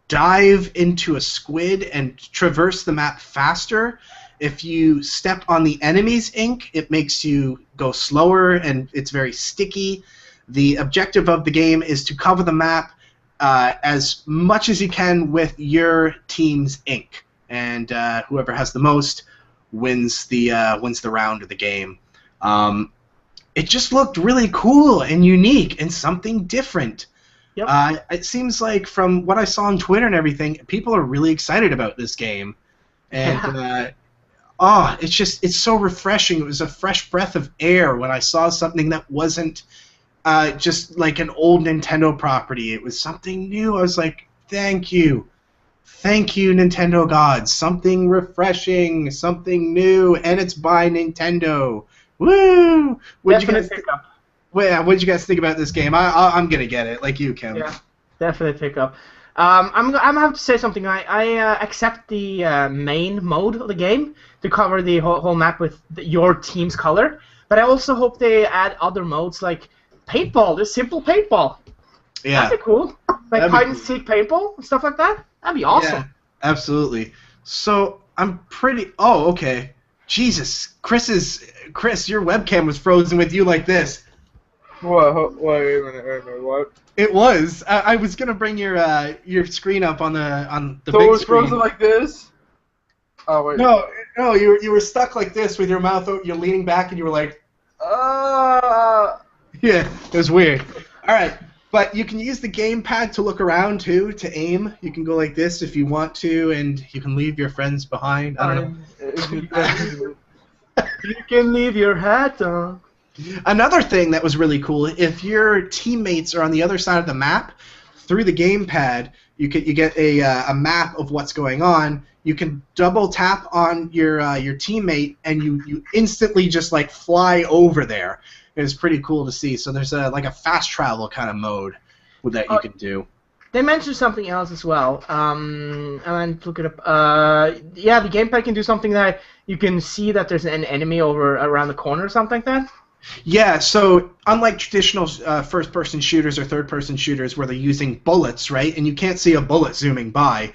Speaker 1: dive into a squid and traverse the map faster. If you step on the enemy's ink, it makes you go slower, and it's very sticky. The objective of the game is to cover the map as much as you can with your team's ink, and whoever has the most wins the round of the game. It just looked really cool and unique and something different.
Speaker 2: Yep.
Speaker 1: It seems like from what I saw on Twitter and everything, people are really excited about this game, and it's so refreshing. It was a fresh breath of air when I saw something that wasn't just like an old Nintendo property. It was something new. I was like, thank you, Nintendo gods. Something refreshing, something new, and it's by Nintendo. Woo! What'd you guys think about this game? I'm gonna get it, like you, Kim.
Speaker 2: Yeah, definitely pick up. I'm gonna have to say something. I accept the main mode of the game to cover the whole map with your team's color, but I also hope they add other modes like paintball. Just simple paintball.
Speaker 1: Yeah.
Speaker 2: That'd be cool. Like hide and seek paintball and stuff like that. That'd be awesome.
Speaker 1: Yeah, absolutely. So I'm pretty. Oh, okay. Jesus, Chris, your webcam was frozen with you like this.
Speaker 3: What? Wait a minute. What?
Speaker 1: It was. I was gonna bring your screen up on the
Speaker 3: So
Speaker 1: big
Speaker 3: it was
Speaker 1: screen.
Speaker 3: frozen like this? Oh wait.
Speaker 1: No, you were stuck like this with your mouth. You're leaning back, and you were like, yeah, it was weird. All right, but you can use the gamepad to look around too, to aim. You can go like this if you want to, and you can leave your friends behind. I don't know.
Speaker 2: You can leave your hat on.
Speaker 1: Another thing that was really cool, if your teammates are on the other side of the map, through the gamepad, you get a map of what's going on. You can double tap on your teammate, and you instantly just like fly over there. It's pretty cool to see. So there's like a fast travel kind of mode that you can do.
Speaker 2: They mentioned something else as well. I went to look it up. Yeah, the gamepad can do something that you can see that there's an enemy over around the corner or something like that.
Speaker 1: Yeah, so unlike traditional first-person shooters or third-person shooters where they're using bullets, right, and you can't see a bullet zooming by,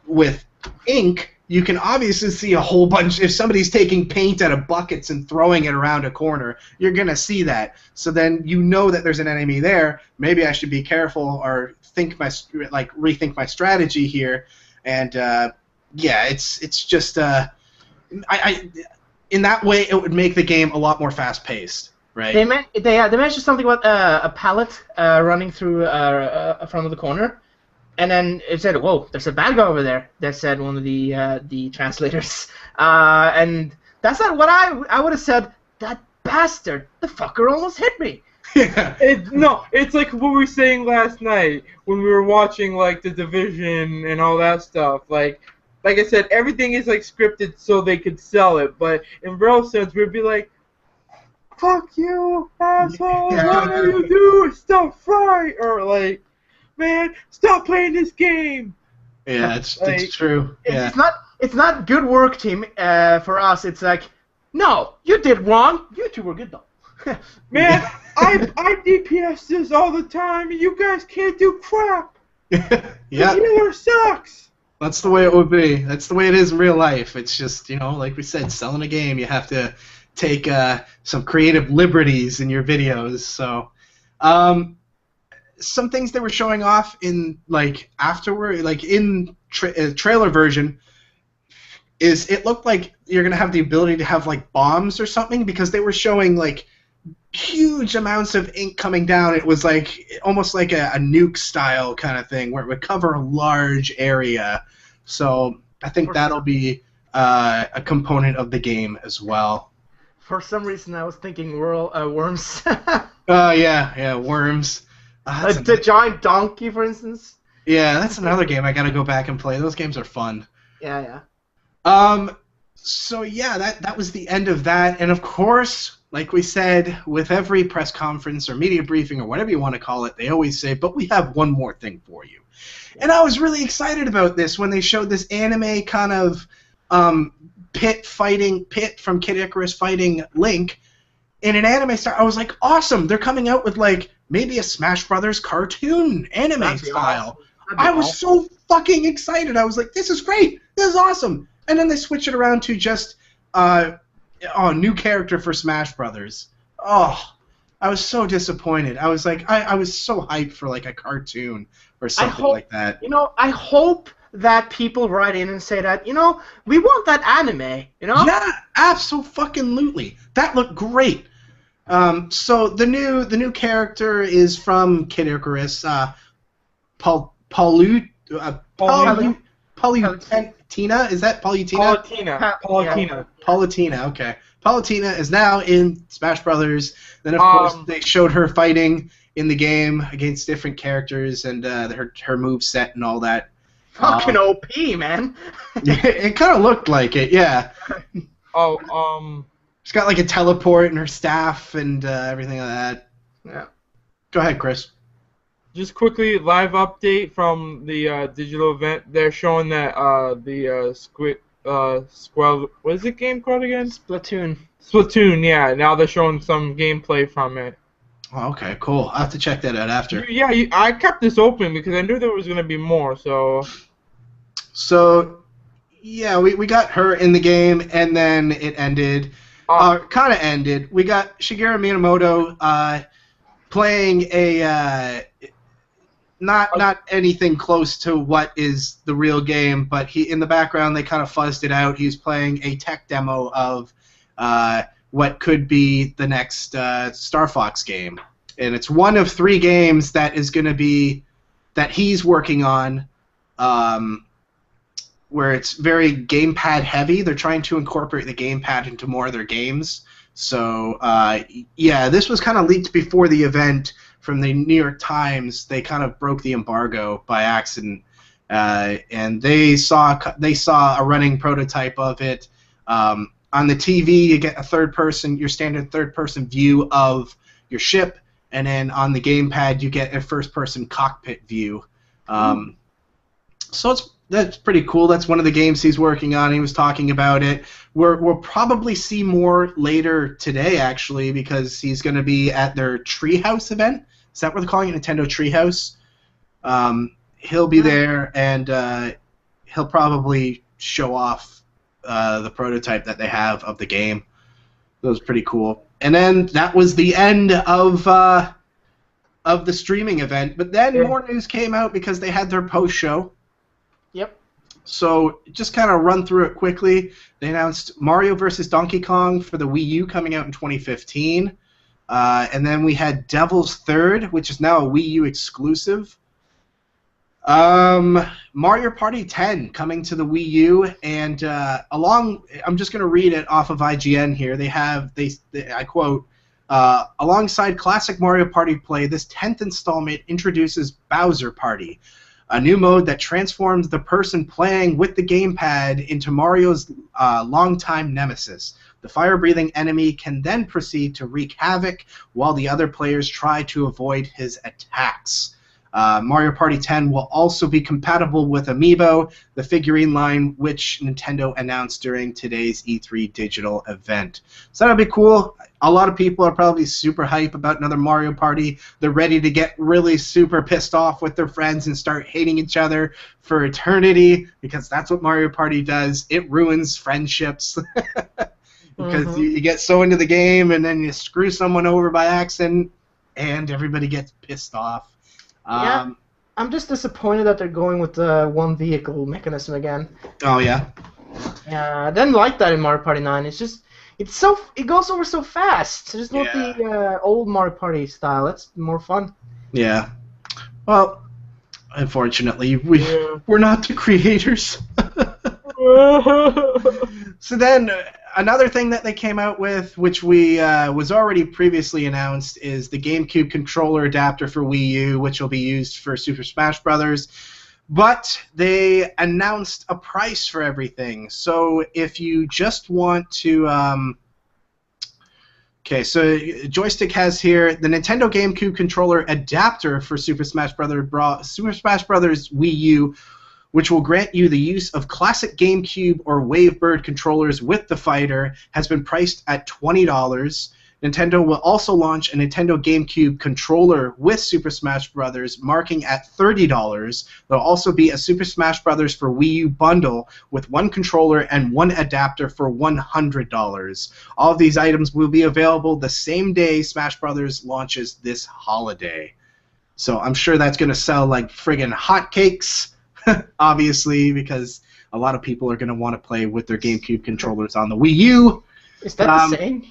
Speaker 1: with ink, you can obviously see a whole bunch. If somebody's taking paint out of buckets and throwing it around a corner, you're going to see that. So then you know that there's an enemy there. Maybe I should be careful or rethink my strategy here. And, yeah, it's just... in that way, it would make the game a lot more fast-paced, right?
Speaker 2: They mentioned something about a pallet running through front of the corner, and then it said, "Whoa, there's a bad guy over there." That said one of the translators, and that's not what I would have said. That bastard, the fucker almost hit me.
Speaker 1: Yeah.
Speaker 3: It's like what we were saying last night when we were watching like The Division and all that stuff. Like I said, everything is like scripted so they could sell it, but in real sense, we'd be like, "Fuck you, asshole! What are you doing? Stop right!" Or like, "Man, stop playing this game."
Speaker 1: Yeah, it's true. Yeah.
Speaker 2: It's not good work, team. For us, it's like, no, you did wrong. You two were good though.
Speaker 3: Man, I DPS this all the time, and you guys can't do crap.
Speaker 1: Yeah.
Speaker 3: The healer sucks.
Speaker 1: That's the way it would be. That's the way it is in real life. It's just, like we said, selling a game, you have to take some creative liberties in your videos. So, some things they were showing off in afterward, in trailer version, is it looked like you're gonna have the ability to have bombs or something, because they were showing huge amounts of ink coming down. It was almost like a nuke style kind of thing where it would cover a large area. So I think that'll be a component of the game as well.
Speaker 2: For some reason, I was thinking worms.
Speaker 1: Yeah, worms.
Speaker 2: The giant donkey, for instance.
Speaker 1: Yeah, that's another game I gotta go back and play. Those games are fun.
Speaker 2: Yeah.
Speaker 1: So yeah, that was the end of that, and of course, like we said, with every press conference or media briefing or whatever you want to call it, they always say, "But we have one more thing for you." And I was really excited about this when they showed this anime kind of Pit from Kid Icarus fighting Link in an anime style. I was like, awesome! They're coming out with maybe a Smash Brothers cartoon anime style.
Speaker 2: Awesome.
Speaker 1: I was so fucking excited. I was like, this is great. This is awesome. And then they switch it around to just new character for Smash Brothers. Oh, I was so disappointed. I was like, I was so hyped for a cartoon or something like that.
Speaker 2: I hope that people write in and say that, we want that anime,
Speaker 1: Yeah, absolutely. That looked great. So the new character is from Kid Icarus, Palutina? Is that Palutina? Palutina, okay. Palutina is now in Smash Brothers. Then, of course, they showed her fighting in the game against different characters and her moveset and all that.
Speaker 2: Fucking OP, man.
Speaker 1: It kind of looked like it, yeah. She's got a teleport and her staff and everything like that.
Speaker 2: Yeah.
Speaker 1: Go ahead, Chris.
Speaker 3: Just quickly, live update from the digital event. They're showing that the what is the game called again?
Speaker 2: Splatoon.
Speaker 3: Splatoon, yeah. Now they're showing some gameplay from it.
Speaker 1: Oh, okay, cool. I'll have to check that out after.
Speaker 3: Yeah, I kept this open because I knew there was going to be more, so...
Speaker 1: So, yeah, we got her in the game, and then it ended. Kind of ended. We got Shigeru Miyamoto playing a... Not anything close to what is the real game, but in the background they kind of fuzzed it out. He's playing a tech demo of what could be the next Star Fox game, and it's one of 3 games that is going to be that he's working on, where it's very gamepad heavy. They're trying to incorporate the gamepad into more of their games. So yeah, this was kind of leaked before the event from the New York Times. They kind of broke the embargo by accident, and they saw a running prototype of it. On the TV, you get your standard third-person view of your ship, and then on the gamepad, you get a first-person cockpit view. So that's pretty cool. That's one of the games he's working on. He was talking about it. We'll probably see more later today, actually, because he's going to be at their Treehouse event. Is that what they're calling it? Nintendo Treehouse? He'll be there, and he'll probably show off the prototype that they have of the game. That was pretty cool. And then that was the end of the streaming event. But then more news came out because they had their post-show.
Speaker 2: Yep.
Speaker 1: So just kind of run through it quickly. They announced Mario vs. Donkey Kong for the Wii U coming out in 2015. And then we had Devil's Third, which is now a Wii U exclusive. Mario Party 10 coming to the Wii U, and I'm just going to read it off of IGN here. I quote, alongside classic Mario Party play, this 10th installment introduces Bowser Party, a new mode that transforms the person playing with the gamepad into Mario's longtime nemesis. The fire-breathing enemy can then proceed to wreak havoc while the other players try to avoid his attacks. Mario Party 10 will also be compatible with Amiibo, the figurine line which Nintendo announced during today's E3 digital event. So that'll be cool. A lot of people are probably super hype about another Mario Party. They're ready to get really super pissed off with their friends and start hating each other for eternity, because that's what Mario Party does. It ruins friendships. because you get so into the game and then you screw someone over by accident and everybody gets pissed off.
Speaker 2: Yeah. I'm just disappointed that they're going with the one vehicle mechanism again.
Speaker 1: Oh yeah.
Speaker 2: Yeah, I didn't like that in Mario Party 9. It goes over so fast. It's not the old Mario Party style. It's more fun.
Speaker 1: Yeah. Well, unfortunately, we're not the creators. So then, another thing that they came out with, which was already previously announced, is the GameCube controller adapter for Wii U, which will be used for Super Smash Brothers. But they announced a price for everything. So if you just want to... so Joystick has here the Nintendo GameCube controller adapter for Super Smash Brothers Wii U, which will grant you the use of classic GameCube or Wavebird controllers with the fighter, has been priced at $20. Nintendo will also launch a Nintendo GameCube controller with Super Smash Bros. Marking at $30. There will also be a Super Smash Bros. For Wii U bundle with one controller and one adapter for $100. All of these items will be available the same day Smash Bros. Launches this holiday. So I'm sure that's going to sell like friggin' hotcakes, obviously, because a lot of people are going to want to play with their GameCube controllers on the Wii U.
Speaker 2: Is that the same?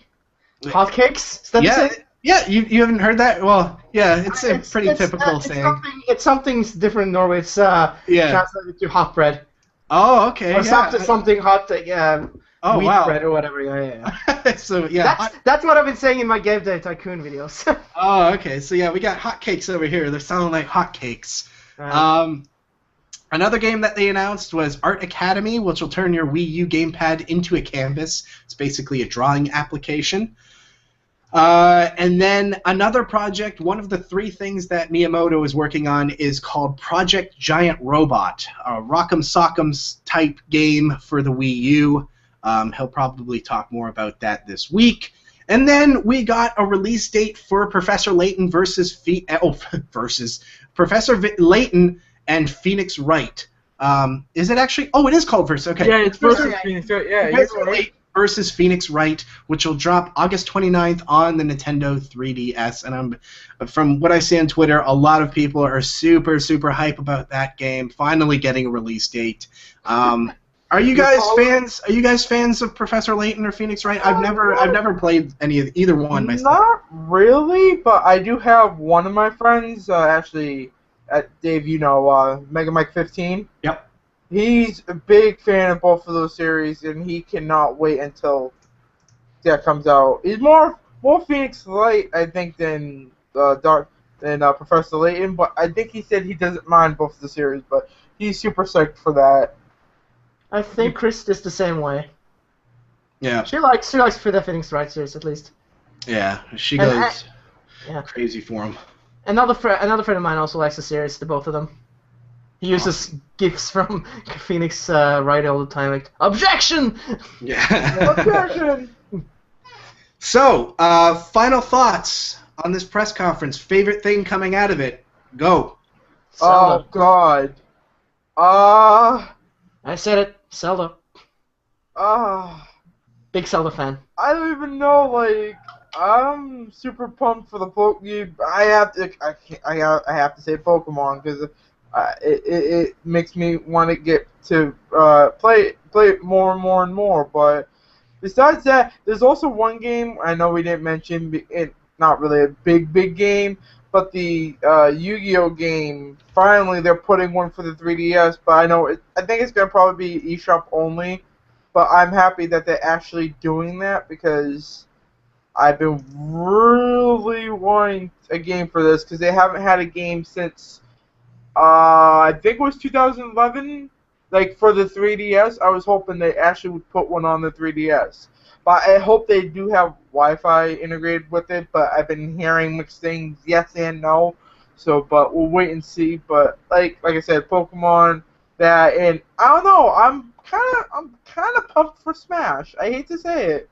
Speaker 2: Hotcakes? Is that the same?
Speaker 1: Yeah, you haven't heard that? Well, yeah, it's a pretty typical saying.
Speaker 2: It's something different in Norway. It's translated to hot bread.
Speaker 1: Oh, okay.
Speaker 2: Or something hot, wheat
Speaker 1: wow.
Speaker 2: bread or whatever. Yeah.
Speaker 1: So yeah,
Speaker 2: that's what I've been saying in my Game Day Tycoon videos.
Speaker 1: Oh, okay. So yeah, we got hotcakes over here. They're sounding like hotcakes.
Speaker 2: Right.
Speaker 1: Another game that they announced was Art Academy, which will turn your Wii U gamepad into a canvas. It's basically a drawing application. And then another project, one of the three things that Miyamoto is working on is called Project Giant Robot, a Rock'em Sock'em type game for the Wii U. He'll probably talk more about that this week. And then we got a release date for Professor Layton versus Professor Layton and Phoenix Wright. Is it actually? Oh, it is called Versus. Okay.
Speaker 3: Yeah, it's versus Phoenix Wright. Yeah,
Speaker 1: Professor Layton versus Phoenix Wright, which will drop August 29th on the Nintendo 3DS. And from what I see on Twitter, a lot of people are super, super hype about that game finally getting a release date. Are you guys fans? Are you guys fans of Professor Layton or Phoenix Wright? I've never played either one myself.
Speaker 3: Not really, but I do have one of my friends actually. Dave, you know, Mega Mike 15.
Speaker 1: Yep.
Speaker 3: He's a big fan of both of those series, and he cannot wait until that comes out. He's more Phoenix Light, I think, than Professor Layton. But I think he said he doesn't mind both of the series, but he's super psyched for that.
Speaker 2: I think Chris is the same way.
Speaker 1: Yeah.
Speaker 2: She likes for the Phoenix Wright series at least.
Speaker 1: Yeah, she goes crazy for him.
Speaker 2: Another friend of mine also likes the series, the both of them. He uses gifs from Phoenix Wright all the time, like, objection!
Speaker 1: Yeah.
Speaker 3: Objection!
Speaker 1: So, final thoughts on this press conference. Favorite thing coming out of it? Go.
Speaker 2: Zelda.
Speaker 3: Oh, God.
Speaker 2: I said it. Zelda. Big Zelda fan.
Speaker 3: I don't even know, like... I'm super pumped for the Pokemon. I have to say Pokemon because it makes me want to get to play it more and more and more. But besides that, there's also one game I know we didn't mention. It not really a big game, but the Yu-Gi-Oh game. Finally, they're putting one for the 3DS. But I think it's gonna probably be eShop only. But I'm happy that they're actually doing that because I've been really wanting a game for this because they haven't had a game since I think it was 2011. Like for the 3DS, I was hoping they actually would put one on the 3DS. But I hope they do have Wi-Fi integrated with it. But I've been hearing mixed things, yes and no. So, but we'll wait and see. But like I said, Pokemon, that, and I don't know. I'm kind of pumped for Smash. I hate to say it.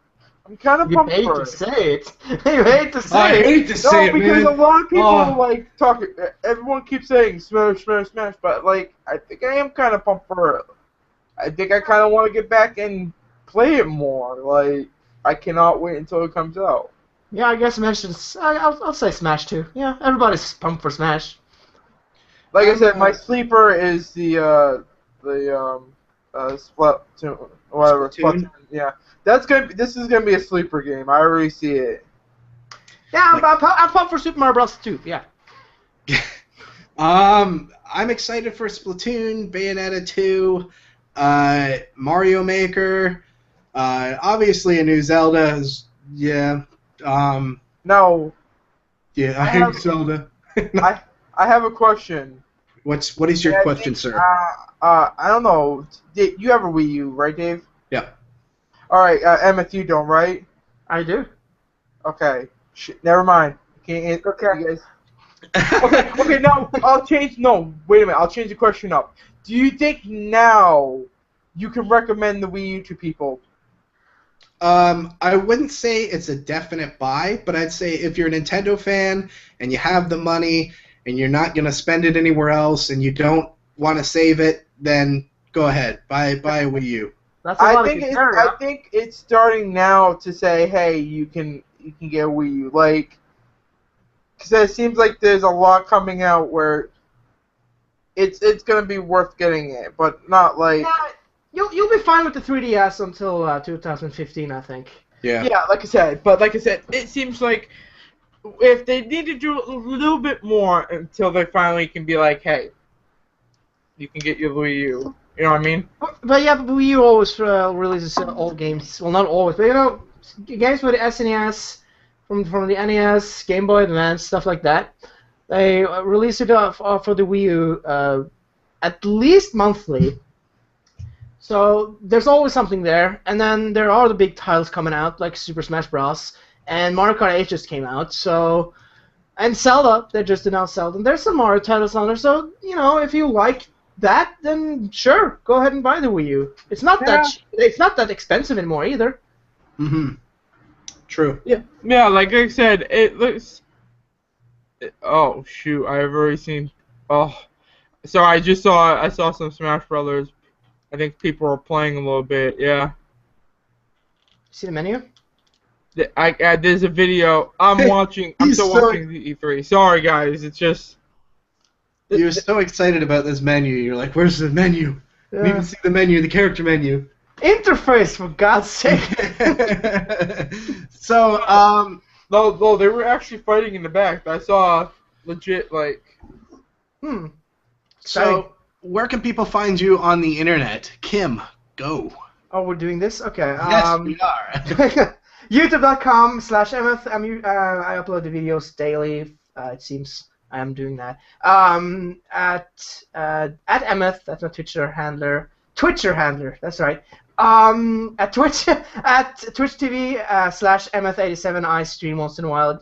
Speaker 3: I'm kind of pumped for it.
Speaker 2: You hate to say it. You hate to say it.
Speaker 1: I hate to say it, man.
Speaker 3: No, because a lot of people like talk. Everyone keeps saying Smash, Smash, Smash, but like I think I am kind of pumped for it. I think I kind of want to get back and play it more. Like I cannot wait until it comes out.
Speaker 2: Yeah, I guess Smash is. I'll say Smash too. Yeah, everybody's pumped for Smash.
Speaker 3: Like I said, my sleeper is the Splatoon, whatever.
Speaker 1: Splatoon?
Speaker 3: Yeah, that's good. This is gonna be a sleeper game. I already see it.
Speaker 2: Yeah, I'm pumped for Super Mario Bros. 2. Yeah.
Speaker 1: I'm excited for Splatoon, Bayonetta 2, Mario Maker, obviously a new Zelda. Yeah.
Speaker 3: No,
Speaker 1: Yeah, I hate Zelda.
Speaker 3: I have a question.
Speaker 1: What is your question, sir?
Speaker 3: I don't know. You have a Wii U, right, Dave?
Speaker 1: Yeah.
Speaker 3: All right, Emmett, you don't, right?
Speaker 2: I do.
Speaker 3: Okay. Never mind. Can't.
Speaker 2: Okay.
Speaker 3: You guys. Okay. Now I'll change. No, wait a minute. I'll change the question up. Do you think now you can recommend the Wii U to people?
Speaker 1: I wouldn't say it's a definite buy, but I'd say if you're a Nintendo fan and you have the money and you're not going to spend it anywhere else and you don't want to save it, then go ahead, buy a Wii U.
Speaker 2: That's a lot of concern,
Speaker 3: I think it's starting now to say, hey, you can get a Wii U, like, because it seems like there's a lot coming out where it's gonna be worth getting it, but not like.
Speaker 2: Yeah, you'll be fine with the 3DS until 2015, I think.
Speaker 1: Yeah.
Speaker 3: Yeah, like I said, it seems like if they need to do a little bit more until they finally can be like, hey, you can get your Wii U. You know what I mean?
Speaker 2: But yeah, Wii U always releases old games. Well, not always, but games for the SNES, from the NES, Game Boy Advance, stuff like that. They release it for the Wii U at least monthly. So there's always something there, and then there are the big titles coming out like Super Smash Bros. And Mario Kart 8 just came out. So, and Zelda, they just announced Zelda. And there's some Mario titles on there. So if you like that, then sure, go ahead and buy the Wii U. It's not that expensive anymore either.
Speaker 1: Mm-hmm. True.
Speaker 3: Yeah. Like I said, it looks. Oh shoot! I've already seen. Oh, so I saw some Smash Brothers. I think people are playing a little bit. Yeah.
Speaker 2: See the menu?
Speaker 3: There's a video. I'm watching. I'm still watching the E3. Sorry guys, it's just.
Speaker 1: You were so excited about this menu. You're like, where's the menu? We even see the menu, the character menu.
Speaker 2: Interface, for God's sake.
Speaker 1: So,
Speaker 3: No, they were actually fighting in the back. I saw legit, like...
Speaker 1: So, where can people find you on the internet? Kim, go.
Speaker 2: Oh, we're doing this? Okay.
Speaker 1: Yes, we are.
Speaker 2: YouTube.com/mth. I upload the videos daily. It seems I am doing that. At mth. That's my Twitcher handler. That's right. At Twitch Twitch TV /mth87. I stream once in a while.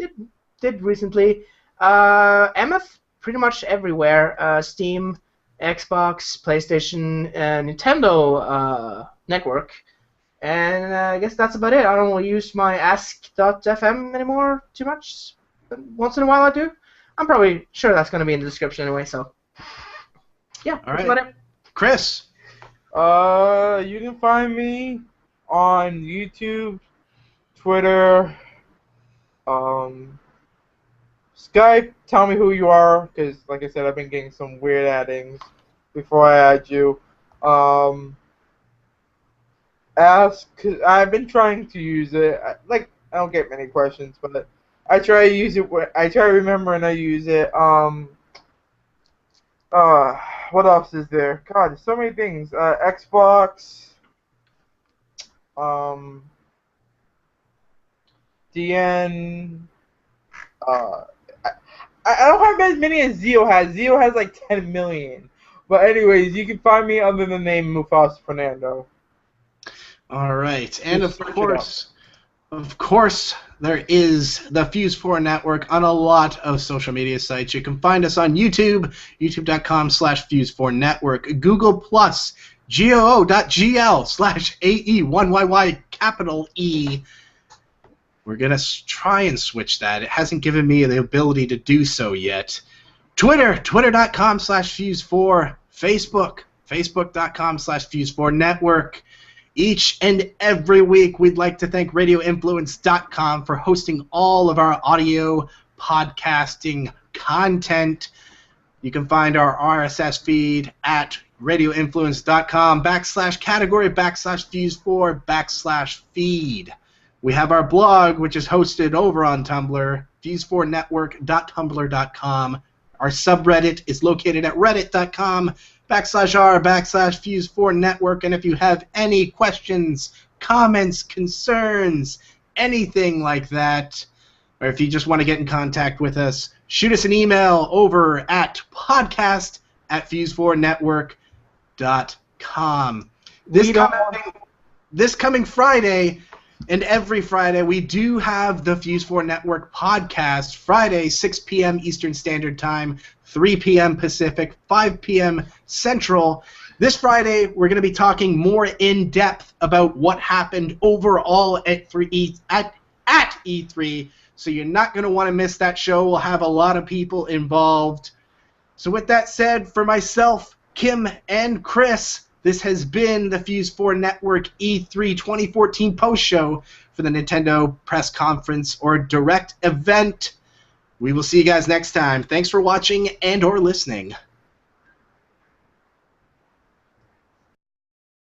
Speaker 2: Did recently. Mth pretty much everywhere. Steam, Xbox, PlayStation, Nintendo network. And I guess that's about it. I don't use my ask.fm anymore too much. But once in a while I do. I'm probably sure that's going to be in the description anyway, so. Yeah,
Speaker 1: all
Speaker 2: that's
Speaker 1: right.
Speaker 2: about it.
Speaker 1: Chris.
Speaker 3: You can find me on YouTube, Twitter, Skype. Tell me who you are, because like I said, I've been getting some weird addings before I add you. Cause I've been trying to use it. I don't get many questions, but I try to use it. I try to remember and I use it. What else is there? God, there's so many things. Xbox. DN. I don't have as many as Zio has. Zio has like 10 million. But anyways, you can find me under the name Mufasa Fernando.
Speaker 1: All right, and of course, there is the Fuse 4 Network on a lot of social media sites. You can find us on YouTube, youtube.com/Fuse4Network, Google+, goo.gl/AE1YY We're going to try and switch that. It hasn't given me the ability to do so yet. Twitter, twitter.com/Fuse4, Facebook, facebook.com/Fuse4Network. Each and every week, we'd like to thank RadioInfluence.com for hosting all of our audio podcasting content. You can find our RSS feed at radioinfluence.com/category/fuse4/feed. We have our blog, which is hosted over on Tumblr, fuse4network.tumblr.com. Our subreddit is located at reddit.com/r/fuse4network. And if you have any questions, comments, concerns, anything like that, or if you just want to get in contact with us, shoot us an email over at podcast@fuse4network.com. This coming Friday and every Friday, we do have the Fuse4 Network podcast, Friday, 6 p.m. Eastern Standard Time, 3 p.m. Pacific, 5 p.m. Central. This Friday, we're going to be talking more in depth about what happened overall at E3, so you're not going to want to miss that show. We'll have a lot of people involved. So with that said, for myself, Kim, and Chris, this has been the Fuse4 Network E3 2014 post-show for the Nintendo press conference or direct event. We will see you guys next time. Thanks for watching and or listening.